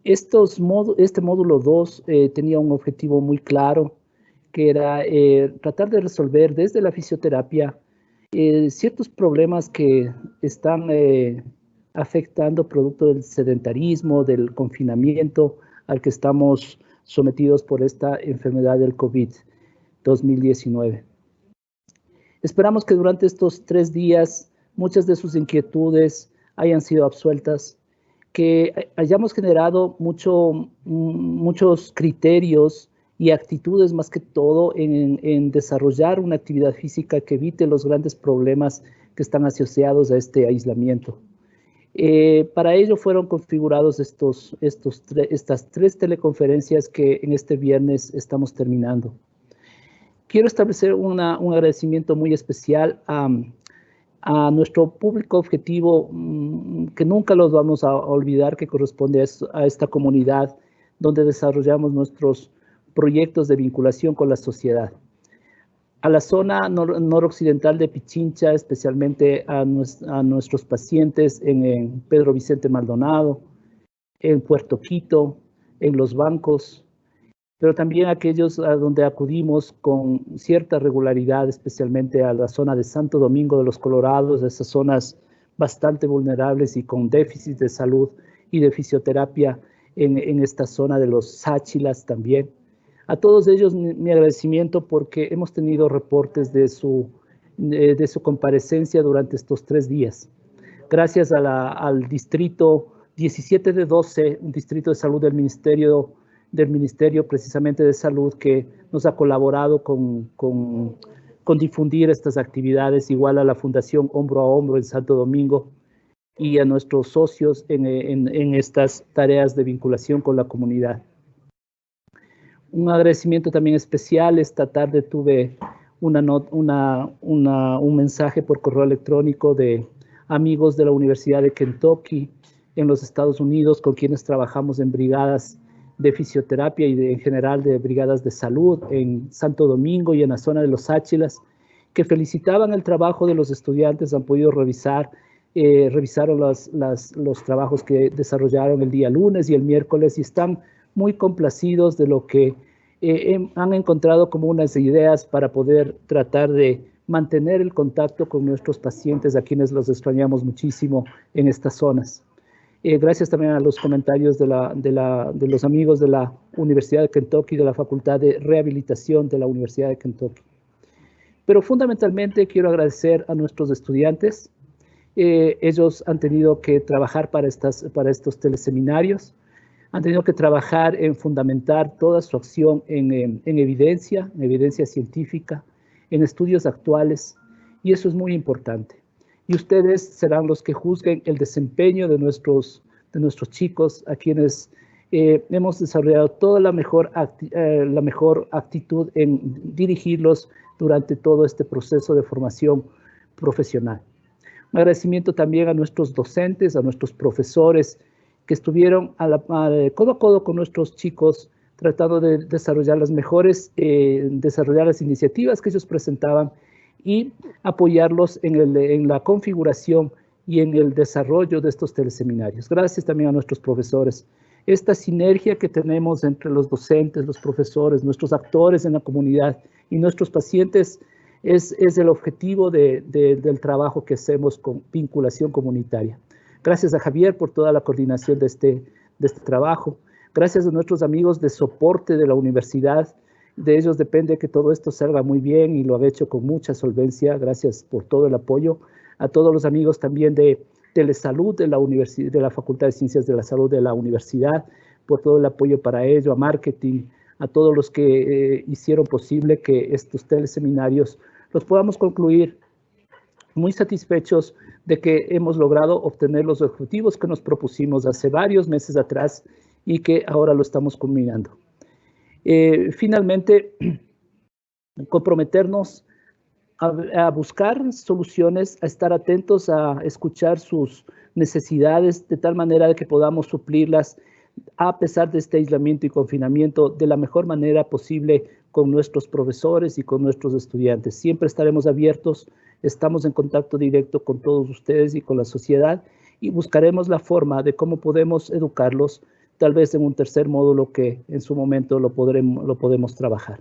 S20: Este módulo 2 tenía un objetivo muy claro, que era tratar de resolver desde la fisioterapia ciertos problemas que están afectando producto del sedentarismo, del confinamiento al que estamos sometidos por esta enfermedad del COVID-2019. Esperamos que durante estos 3 días muchas de sus inquietudes hayan sido absueltas, que hayamos generado muchos criterios y actitudes más que todo en desarrollar una actividad física que evite los grandes problemas que están asociados a este aislamiento. Para ello fueron configurados estas 3 teleconferencias que en este viernes estamos terminando. Quiero establecer un agradecimiento muy especial a nuestro público objetivo, que nunca los vamos a olvidar, que corresponde a esta comunidad donde desarrollamos nuestros proyectos de vinculación con la sociedad. A la zona noroccidental de Pichincha, especialmente a nuestros pacientes en Pedro Vicente Maldonado, en Puerto Quito, en Los Bancos, pero también aquellos a donde acudimos con cierta regularidad, especialmente a la zona de Santo Domingo de los Colorados, esas zonas bastante vulnerables y con déficit de salud y de fisioterapia en esta zona de los Sáchilas también. A todos ellos mi agradecimiento, porque hemos tenido reportes de su comparecencia durante estos 3 días. Gracias al distrito 17 de 12, un distrito de salud del Ministerio precisamente de Salud, que nos ha colaborado con difundir estas actividades, igual a la Fundación Hombro a Hombro en Santo Domingo y a nuestros socios en estas tareas de vinculación con la comunidad. Un agradecimiento también especial. Esta tarde tuve un mensaje por correo electrónico de amigos de la Universidad de Kentucky en los Estados Unidos, con quienes trabajamos en brigadas de fisioterapia y en general de brigadas de salud en Santo Domingo y en la zona de los Sáchilas, que felicitaban el trabajo de los estudiantes. Han podido revisaron los trabajos que desarrollaron el día lunes y el miércoles, y están muy complacidos de lo que han encontrado como unas ideas para poder tratar de mantener el contacto con nuestros pacientes, a quienes los extrañamos muchísimo en estas zonas. Gracias también a los comentarios de los amigos de la Universidad de Kentucky, de la Facultad de Rehabilitación de la Universidad de Kentucky. Pero fundamentalmente quiero agradecer a nuestros estudiantes. Ellos han tenido que trabajar para estos teleseminarios, han tenido que trabajar en fundamentar toda su acción en evidencia científica, en estudios actuales, y eso es muy importante. Y ustedes serán los que juzguen el desempeño de nuestros chicos, a quienes hemos desarrollado toda la mejor actitud en dirigirlos durante todo este proceso de formación profesional. Un agradecimiento también a nuestros docentes, a nuestros profesores, que estuvieron codo a codo con nuestros chicos, tratando de desarrollar las iniciativas que ellos presentaban y apoyarlos en la configuración y en el desarrollo de estos teleseminarios. Gracias también a nuestros profesores. Esta sinergia que tenemos entre los docentes, los profesores, nuestros actores en la comunidad y nuestros pacientes es el objetivo del trabajo que hacemos con vinculación comunitaria. Gracias a Javier por toda la coordinación de este trabajo. Gracias a nuestros amigos de soporte de la universidad. De ellos depende que todo esto salga muy bien y lo han hecho con mucha solvencia. Gracias por todo el apoyo. A todos los amigos también de Telesalud de la Facultad de Ciencias de la Salud de la universidad, por todo el apoyo para ello, a marketing, a todos los que hicieron posible que estos teleseminarios los podamos concluir muy satisfechos de que hemos logrado obtener los objetivos que nos propusimos hace varios meses atrás y que ahora lo estamos culminando. Finalmente, comprometernos a buscar soluciones, a estar atentos, a escuchar sus necesidades de tal manera de que podamos suplirlas a pesar de este aislamiento y confinamiento de la mejor manera posible con nuestros profesores y con nuestros estudiantes. Siempre estaremos abiertos, estamos en contacto directo con todos ustedes y con la sociedad y buscaremos la forma de cómo podemos educarlos, tal vez en un tercer módulo que en su momento lo podemos trabajar.